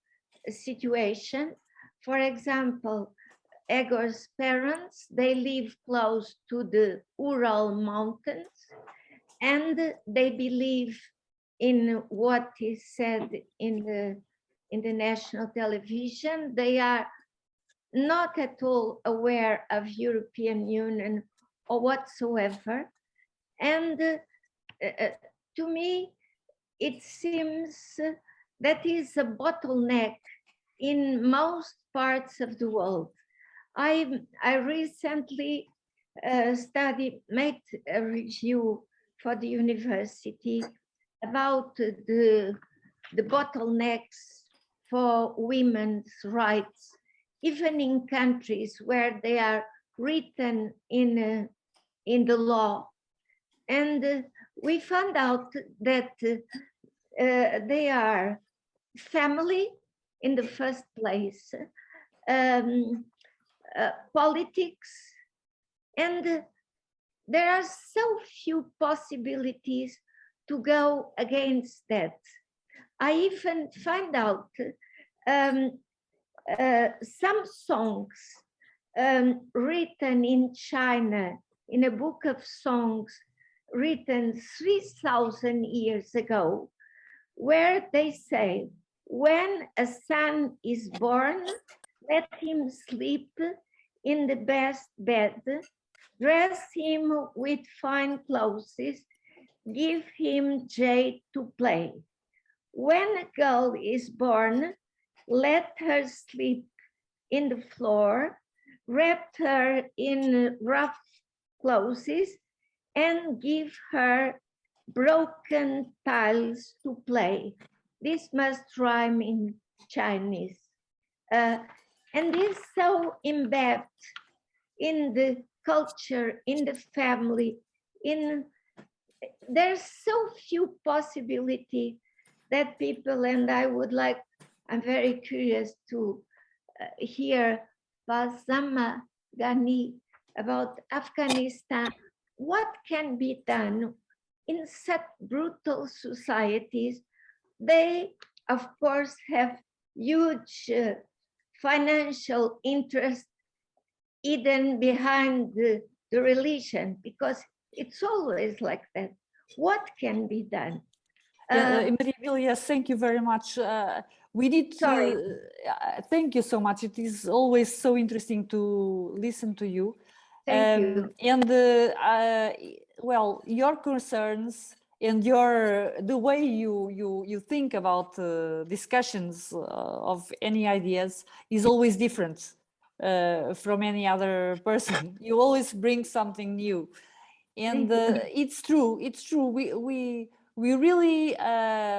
situation. For example, Egor's parents, they live close to the Ural Mountains, and they believe in what is said in the national television. They are not at all aware of European Union or whatsoever. And to me, it seems that is a bottleneck in most parts of the world. I recently made a review for the university about the bottlenecks for women's rights, even in countries where they are written in the law. And we found out that they are family in the first place, politics, and there are so few possibilities to go against that. I even find out some songs written in China, in a book of songs written 3,000 years ago, where they say, when a son is born, let him sleep in the best bed, dress him with fine clothes, give him jade to play. When a girl is born, let her sleep in the floor, wrap her in rough clothes, and give her broken tiles to play. This must rhyme in Chinese. And is so embedded in the culture, in the family, there's so few possibility that people, and I'm very curious to hear Wazhma Ghani about Afghanistan. What can be done in such brutal societies? They, of course, have huge financial interest hidden behind the religion, because it's always like that. What can be done? Yes, thank you very much. We need to, thank you so much. It is always so interesting to listen to you. Thank you. And well, your concerns and the way you think about discussions of any ideas is always different from any other person. You always bring something new, and it's true. We really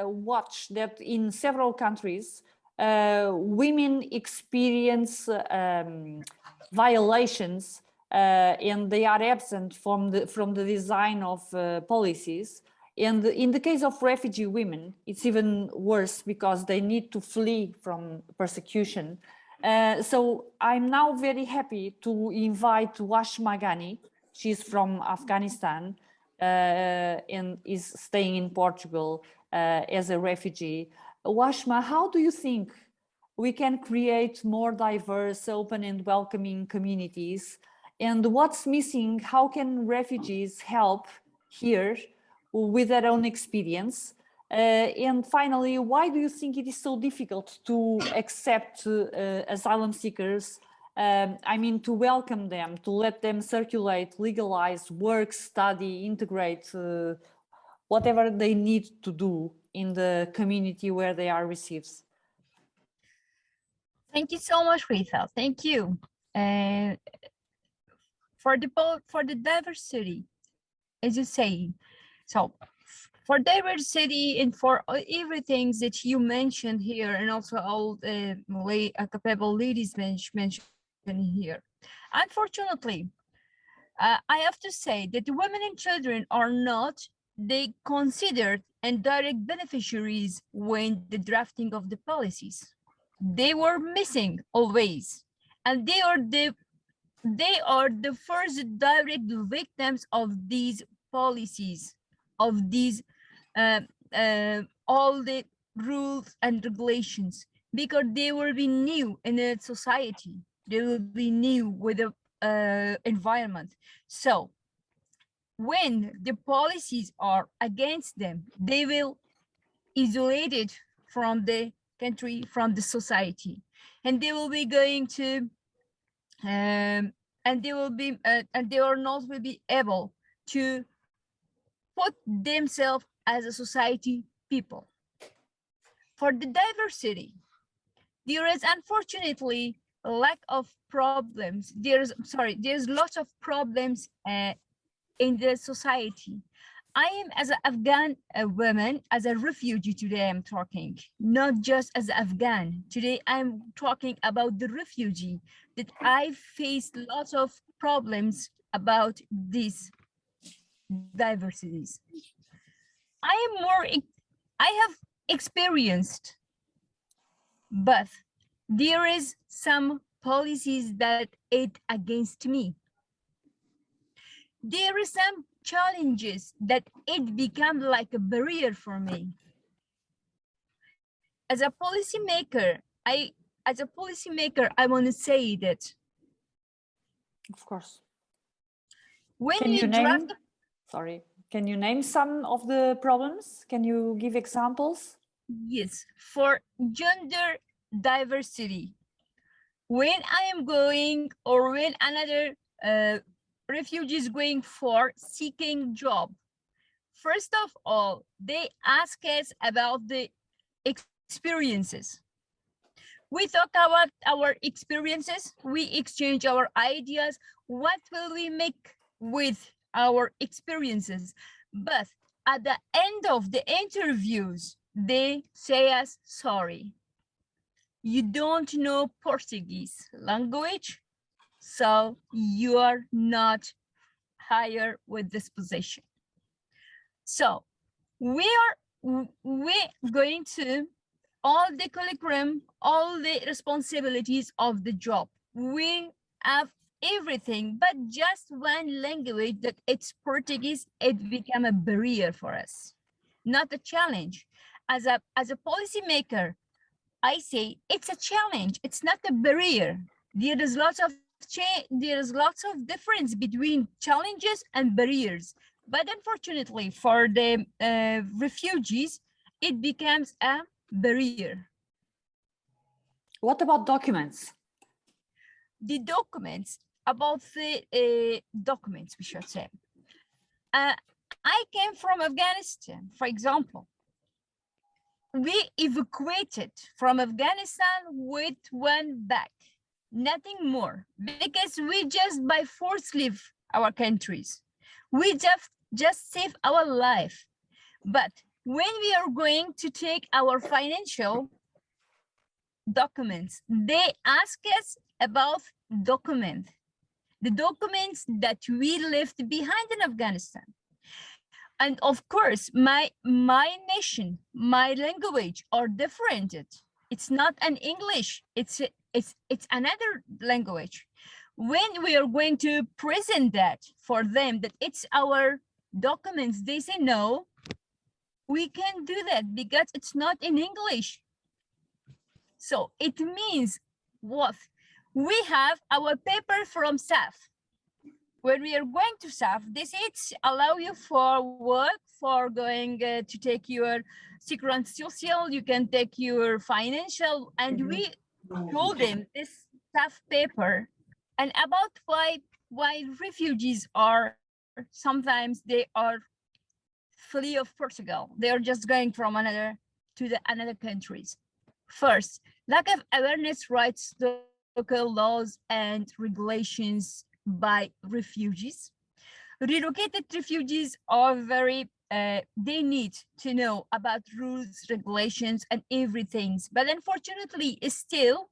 watch that in several countries, women experience violations, and they are absent from the design of policies. And in the case of refugee women, it's even worse because they need to flee from persecution. So I'm now very happy to invite Wazhma Ghani. She's from Afghanistan and is staying in Portugal as a refugee. Wazhma, how do you think we can create more diverse, open and welcoming communities? And what's missing? How can refugees help here with their own experience? And finally, why do you think it is so difficult to accept asylum seekers? I mean, to welcome them, to let them circulate, legalize, work, study, integrate, whatever they need to do in the community where they are received. Thank you so much, Rita. Thank you. For the diversity, as you say, so for diversity and for everything that you mentioned here, and also all capable ladies mentioned here, Unfortunately, I have to say that women and children are not they considered and direct beneficiaries when the drafting of the policies. They were missing always, and they are the first direct victims of these policies, of these all the rules and regulations, because they will be new in the society. They will be new with the environment. So when the policies are against them, they will isolate it from the country, from the society, and they will be going to and they will be and they are not will be able to put themselves as a society people. For the diversity, there is unfortunately a lack of problems. There's lots of problems in the society. I am as an Afghan woman, as a refugee today I'm talking, not just as an Afghan. Today I'm talking about the refugee, that I faced lots of problems about these diversities. I have experienced, but there is some policies that aid against me. There is some challenges that it become like a barrier for me. As a policymaker, I want to say that. Of course. When Can you draft, name? Sorry. Can you name some of the problems? Can you give examples? yes, for gender diversity, when I am going or when another refugee is going for seeking job, first of all, they ask us about the experiences. We talk about our experiences, we exchange our ideas, what will we make with our experiences? But at the end of the interviews, they say us, sorry, you don't know Portuguese language, so you are not hired with this position. So we're going to all the curriculum, all the responsibilities of the job. We have everything, but just one language that it's Portuguese, it became a barrier for us, not a challenge. As a policymaker, I say it's a challenge. It's not a barrier. There is lots of difference between challenges and barriers. But unfortunately, for the refugees, it becomes a barrier. What about documents? The documents, about the documents, we should say. I came from Afghanistan, for example. We evacuated from Afghanistan with one bag, nothing more, because we just by force leave our countries. We just save our life. But when we are going to take our financial documents, they ask us about the documents that we left behind in Afghanistan. And of course, my nation, my language are different. It's not an English, it's another language. When we are going to present that for them, that it's our documents, they say, no, we can't do that because it's not in English. So it means what? We have our paper from SAF. When we are going to SAF, they say it's allow you for work, for going to take your sécurité sociale, you can take your financial, and we told them this SAF paper, and about why refugees are sometimes they are flee of Portugal. They are just going from another countries. First, lack of awareness rights, local laws and regulations by refugees. Relocated refugees are very, they need to know about rules, regulations, and everything. But unfortunately, still,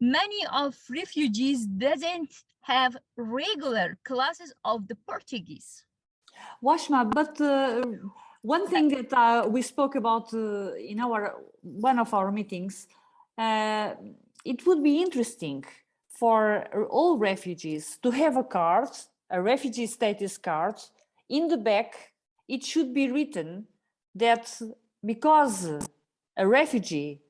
many of refugees doesn't have regular classes of the Portuguese. Washma, but one thing that we spoke about in one of our meetings, it would be interesting for all refugees to have a card, a refugee status card. In the back, it should be written that because a refugee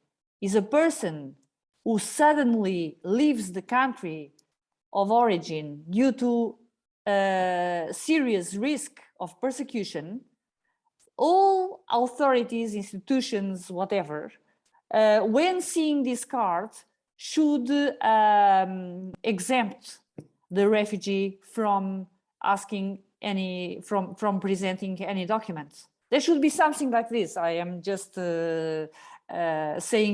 is a person who suddenly leaves the country of origin due to serious risk of persecution, all authorities, institutions, whatever, when seeing this card, should exempt the refugee from asking from presenting any documents. There should be something like this. I am just saying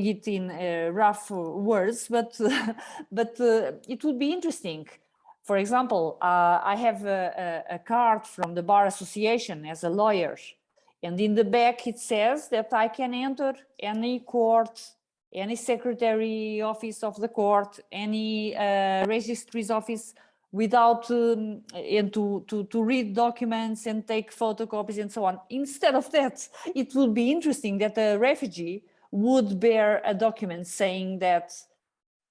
it in rough words, but it would be interesting. For example, I have a card from the Bar Association as a lawyer, and in the back it says that I can enter any court, any secretary office of the court, any registry's office without and to read documents and take photocopies and so on. Instead of that, it would be interesting that a refugee would bear a document saying that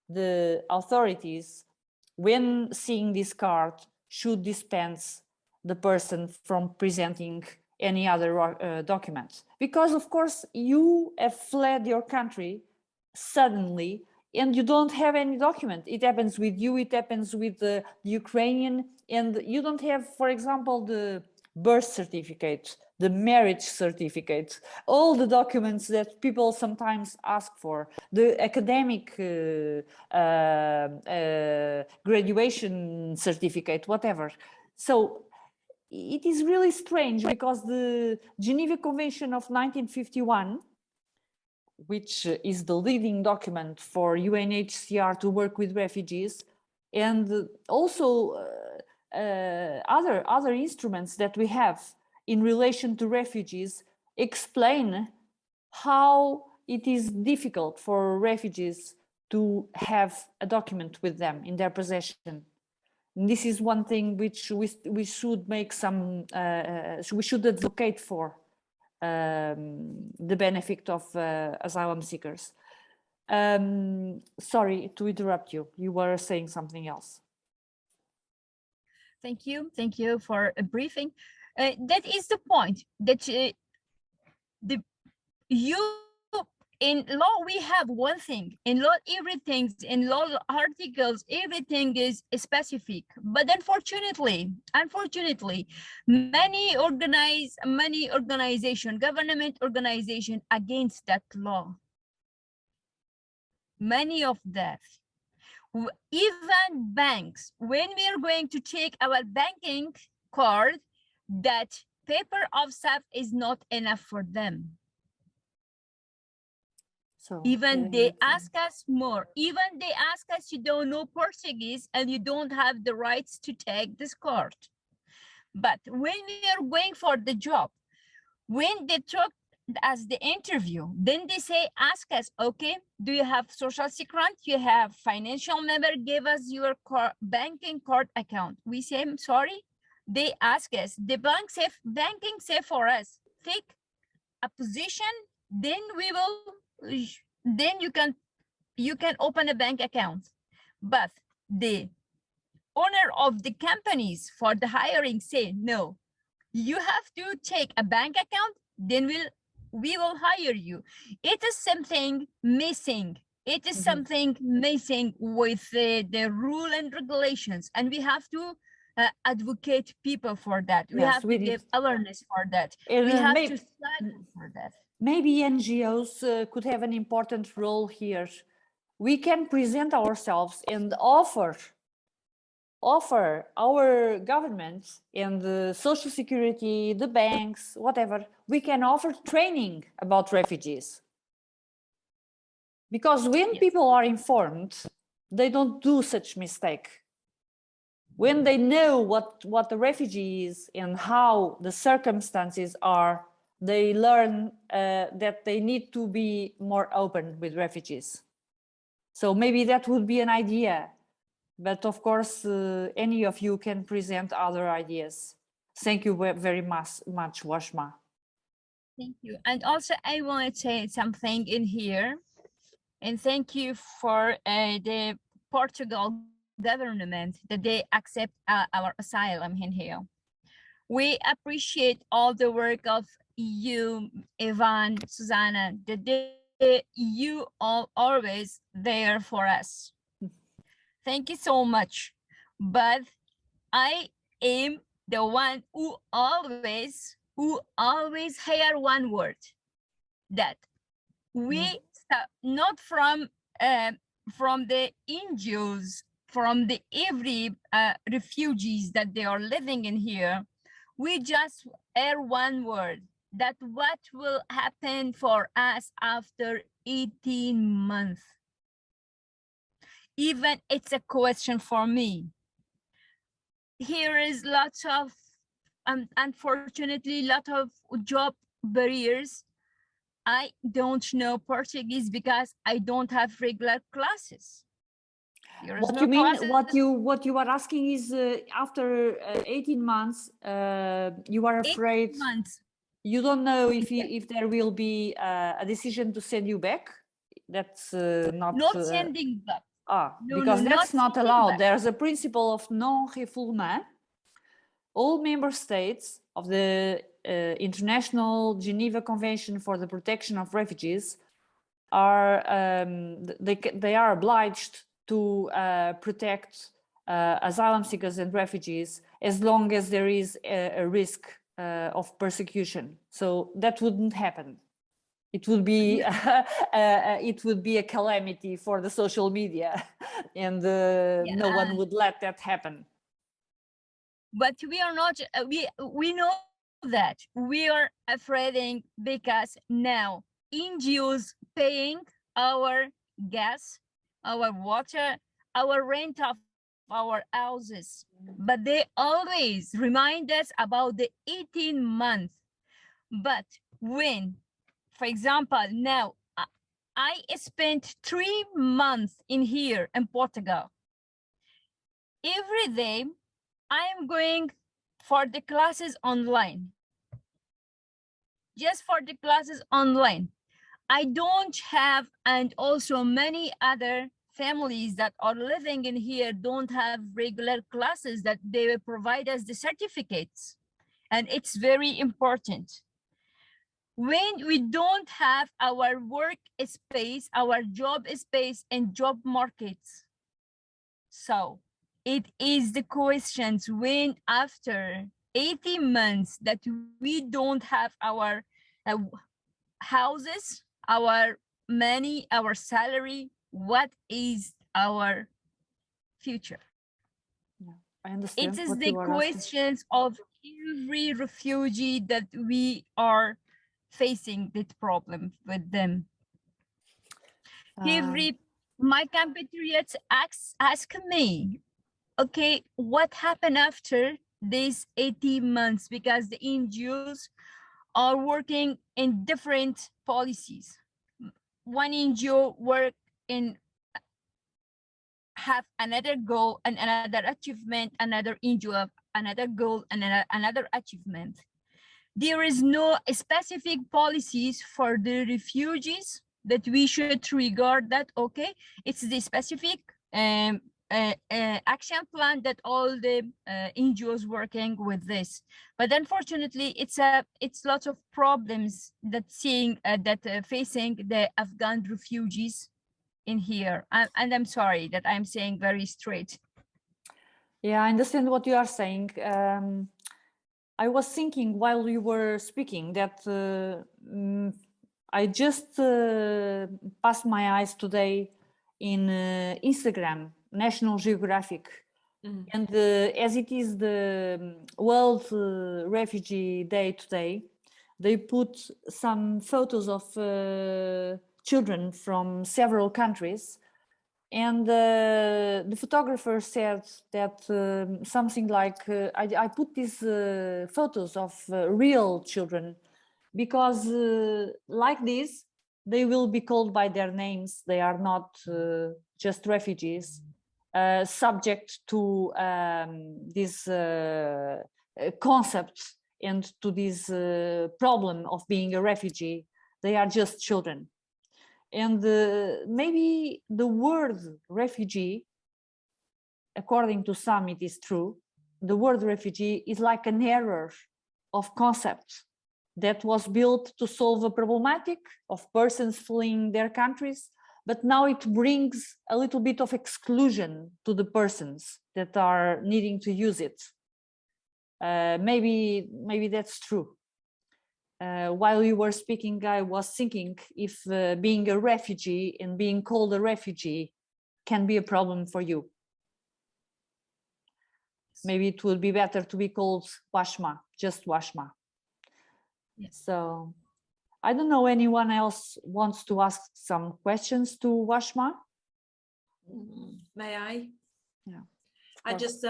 the authorities, when seeing this card, should dispense the person from presenting any other documents. Because of course you have fled your country suddenly and you don't have any document. It happens with you, it happens with the Ukrainian, and you don't have, for example, the birth certificate, the marriage certificate, all the documents that people sometimes ask for, the academic graduation certificate, whatever. So it is really strange because the Geneva Convention of 1951, which is the leading document for UNHCR to work with refugees, and also other instruments that we have in relation to refugees, explain how it is difficult for refugees to have a document with them in their possession. And this is one thing which we should make some, we should advocate for. The benefit of asylum seekers. Sorry to interrupt you. You were saying something else. Thank you for a briefing. That is the point, that in law we have one thing, in law everything, in law articles everything is specific, but unfortunately many organization, government organization against that law, many of that. Even banks, when we are going to take our banking card, that paper of stuff is not enough for them. So even they ask us more. Even they ask us, you don't know Portuguese and you don't have the rights to take this card. But when we are going for the job, when they talk as the interview, then they say, ask us, okay, do you have social security? You have financial member, give us your banking card account. We say, I'm sorry. They ask us, the banking say for us, take a position, then we will, then you can open a bank account. But the owner of the companies for the hiring say, no, you have to take a bank account, then we will hire you. It is something missing. It is something missing with the rule and regulations, and we have to advocate people for that. We have to give awareness for that. We have to stand for that. Maybe NGOs could have an important role here. We can present ourselves and offer our government and the social security, the banks, whatever, we can offer training about refugees. Because when people are informed, they don't do such mistake. When they know what a refugee is and how the circumstances are, they learn that they need to be more open with refugees. So maybe that would be an idea, but of course, any of you can present other ideas. Thank you very much, Wazhma. Thank you. And also, I want to say something in here. And thank you for the Portugal government that they accept our asylum in here. We appreciate all the work of you, Ivan, Susanna, that you all always there for us. Thank you so much. But I am the one who always hear one word, that we not from the NGOs, from the every refugees that they are living in here, we just hear one word, that what will happen for us after 18 months. Even it's a question for me. Here is lots of, unfortunately, lot of job barriers. I don't know Portuguese because I don't have regular classes. What you mean, what you are asking is after 18 months, you are afraid, 18 months. You don't know if there will be a decision to send you back. That's not sending back. Because that's not allowed. Back. There's a principle of non-refoulement. All member states of the International Geneva Convention for the Protection of Refugees are they are obliged to protect asylum seekers and refugees as long as there is a risk of persecution. So that wouldn't happen. It would be a calamity for the social media, and no one would let that happen. But we are not. We know that we are afraid because now NGOs paying our gas, our water, our rent of our houses, but they always remind us about the 18 months. But when, for example, now I spent 3 months in here in Portugal. Every day I am going for the classes online. Just for the classes online. I don't have, and also many other families that are living in here don't have regular classes that they will provide us the certificates. And it's very important. When we don't have our work space, our job space and job markets. So it is the questions when after 18 months that we don't have our houses, our money, our salary, what is our future? I understand. It is the questions of every refugee that we are facing this problem with them. My compatriots ask me, okay, what happened after these 18 months? Because the NGOs are working in different policies. One NGO work in have another goal and another achievement, another NGO have another goal and another achievement. There is no specific policies for the refugees that we should regard that, okay, it's the specific action plan that all the NGOs working with this. But unfortunately, it's lots of problems that facing the Afghan refugees in here. And I'm sorry that I'm saying very straight. Yeah, I understand what you are saying. I was thinking while you were speaking that I just passed my eyes today in Instagram, National Geographic. And as it is the World Refugee Day today, they put some photos of children from several countries. And the photographer said that something like, I put these photos of real children because like this, they will be called by their names. They are not just refugees, subject to this concept and to this problem of being a refugee. They are just children. And maybe the word refugee, according to some, it is true, the word refugee is like an error of concept that was built to solve a problematic of persons fleeing their countries, but now it brings a little bit of exclusion to the persons that are needing to use it. Maybe that's true. While you were speaking, I was thinking if being a refugee and being called a refugee can be a problem for you. Maybe it would be better to be called Wazhma, just Wazhma. Yes. So I don't know, anyone else wants to ask some questions to Wazhma? May I? Yeah. I just,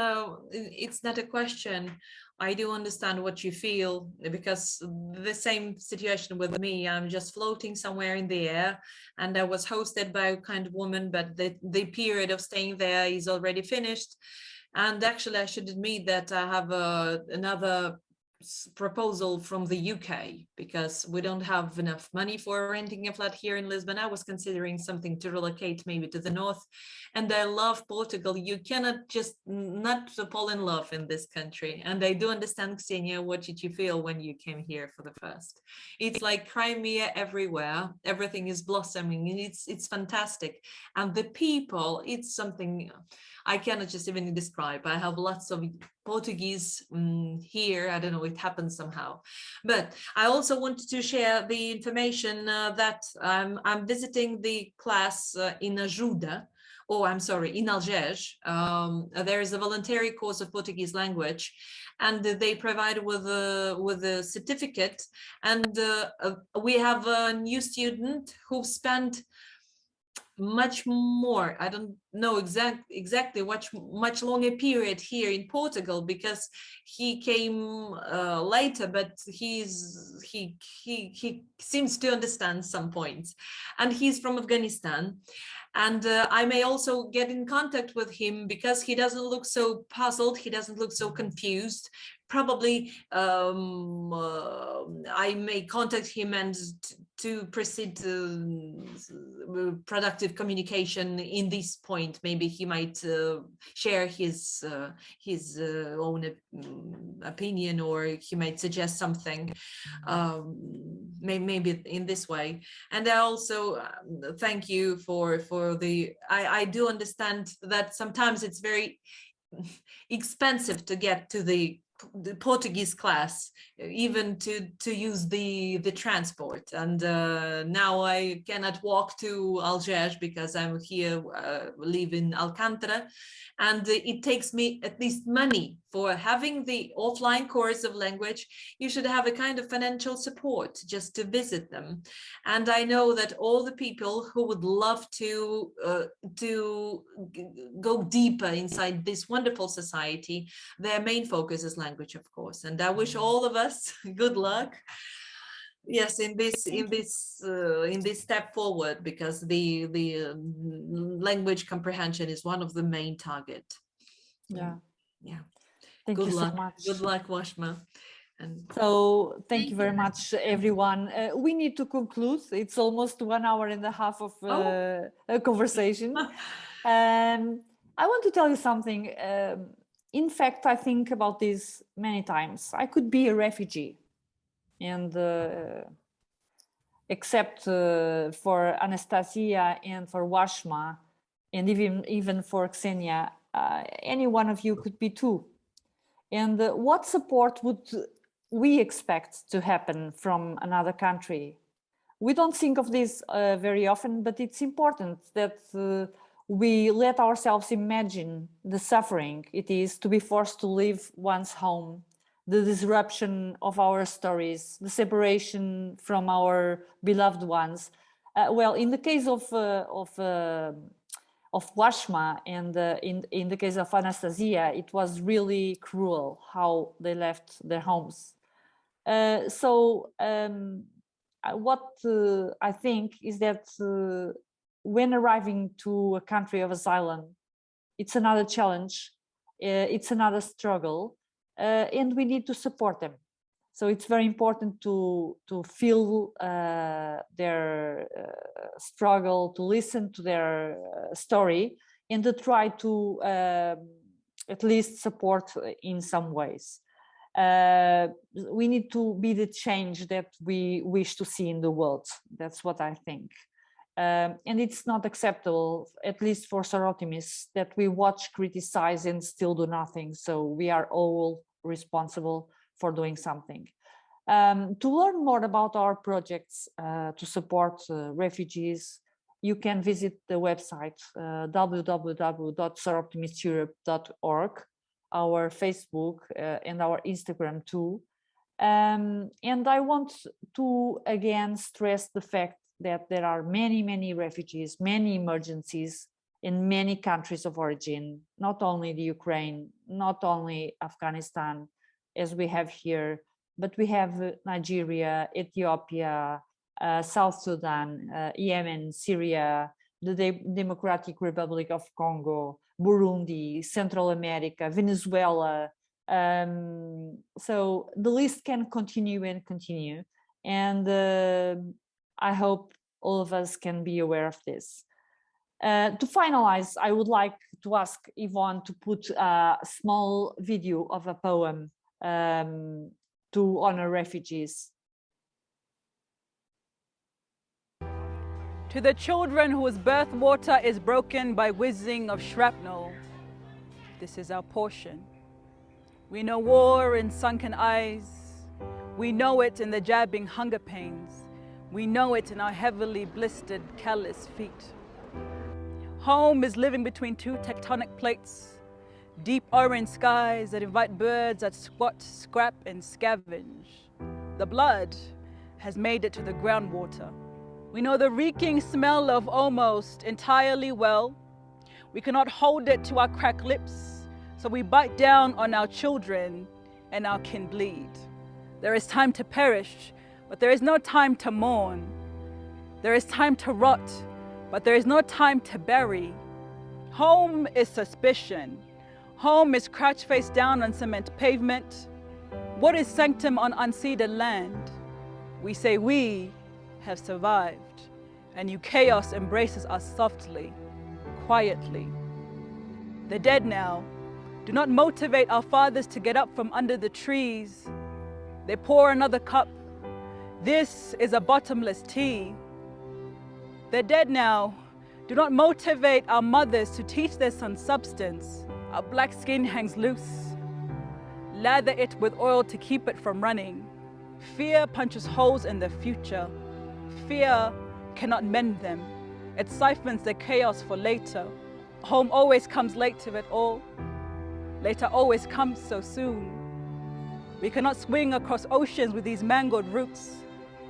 it's not a question. I do understand what you feel, because the same situation with me, I'm just floating somewhere in the air, and I was hosted by a kind woman, but the period of staying there is already finished. And actually, I should admit that I have another proposal from the UK, because we don't have enough money for renting a flat here in Lisbon. I was considering something to relocate maybe to the north, and I love Portugal. You cannot just not fall in love in this country. And I do understand, Ksenia, what did you feel when you came here for the first? It's like Crimea everywhere. Everything is blossoming, and it's fantastic. And the people, it's something I cannot just even describe. I have lots of Portuguese here. I don't know, it happens somehow. But I also wanted to share the information that I'm visiting the class in Ajuda, or I'm sorry, in Algés. There is a voluntary course of Portuguese language, and they provide with a certificate. And we have a new student who spent much more, I don't know exactly much longer period here in Portugal, because he came later, but he seems to understand some points, and he's from Afghanistan. And I may also get in contact with him, because he doesn't look so puzzled, he doesn't look so confused. Probably I may contact him and to proceed to productive communication in this point. Maybe he might share his own opinion, or he might suggest something, maybe in this way. And I also thank you for the, I do understand that sometimes it's very expensive to get to the Portuguese class, even to use the transport. And now I cannot walk to Algés, because I'm here, live in Alcântara, and it takes me at least money for having the offline course of language. You should have a kind of financial support just to visit them. And I know that all the people who would love to go deeper inside this wonderful society, their main focus is language, of course. And I wish all of us good luck. Yes, in this step forward, because the language comprehension is one of the main target. Yeah. Yeah. Thank you so much. Good luck, Wazhma. And so thank you very much, everyone. We need to conclude. It's almost 1 hour and a half of a conversation. I want to tell you something. In fact, I think about this many times. I could be a refugee, and except for Anastasiia and for Wazhma, and even for Ksenia, any one of you could be too. And what support would we expect to happen from another country? We don't think of this very often, but it's important that we let ourselves imagine the suffering it is to be forced to leave one's home, the disruption of our stories, the separation from our beloved ones. Well, in the case of Wazhma and in the case of Anastasiia, it was really cruel how they left their homes. What I think is that when arriving to a country of asylum, it's another challenge, it's another struggle, and we need to support them. So it's very important to feel their struggle, to listen to their story, and to try to at least support in some ways. We need to be the change that we wish to see in the world. That's what I think. And it's not acceptable, at least for Sorotimists, that we watch, criticize, and still do nothing. So we are all responsible for doing something. To learn more about our projects to support refugees, you can visit the website www.soroptimisteurope.org, our Facebook and our Instagram too. And I want to again stress the fact that there are many, many refugees, many emergencies in many countries of origin, not only the Ukraine, not only Afghanistan, as we have here, but we have Nigeria, Ethiopia, South Sudan, Yemen, Syria, the Democratic Republic of Congo, Burundi, Central America, Venezuela. So the list can continue and continue. And I hope all of us can be aware of this. To finalize, I would like to ask Yvonne to put a small video of a poem to honor refugees. To the children whose birth water is broken by whizzing of shrapnel, this is our portion. We know war in sunken eyes. We know it in the jabbing hunger pains. We know it in our heavily blistered, callous feet. Home is living between two tectonic plates, deep orange skies that invite birds that squat, scrap, and scavenge. The blood has made it to the groundwater. We know the reeking smell of almost entirely well. We cannot hold it to our cracked lips, so we bite down on our children and our kin bleed. There is time to perish, but there is no time to mourn. There is time to rot, but there is no time to bury. Home is suspicion. Home is crouch face down on cement pavement. What is sanctum on unceded land? We say we have survived, and you chaos embraces us softly, quietly. The dead now do not motivate our fathers to get up from under the trees. They pour another cup. This is a bottomless tea. The dead now do not motivate our mothers to teach their sons substance. Our black skin hangs loose. Lather it with oil to keep it from running. Fear punches holes in the future. Fear cannot mend them. It siphons the chaos for later. Home always comes late to it all. Later always comes so soon. We cannot swing across oceans with these mangled roots.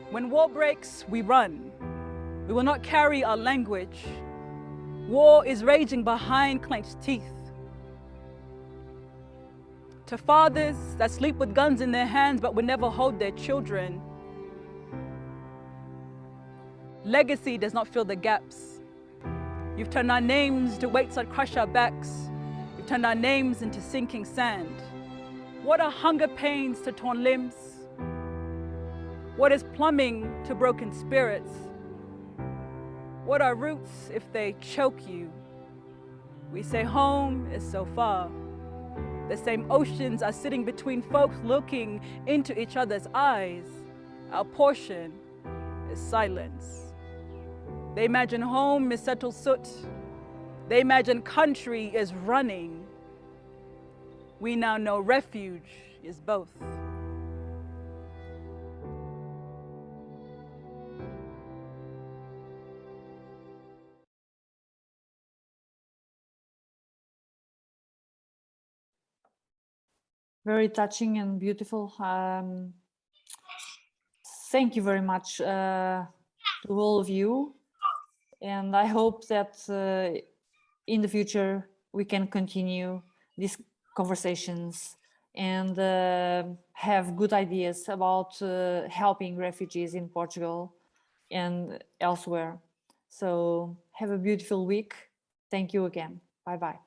When war breaks, we run. We will not carry our language. War is raging behind clenched teeth. To fathers that sleep with guns in their hands but would never hold their children, legacy does not fill the gaps. You've turned our names to weights that crush our backs. You've turned our names into sinking sand. What are hunger pains to torn limbs? What is plumbing to broken spirits? What are roots if they choke you? We say home is so far. The same oceans are sitting between folks looking into each other's eyes. Our portion is silence. They imagine home is settled soot. They imagine country is running. We now know refuge is both. Very touching and beautiful. Thank you very much to all of you. And I hope that in the future we can continue these conversations and have good ideas about helping refugees in Portugal and elsewhere. So have a beautiful week. Thank you again. Bye-bye.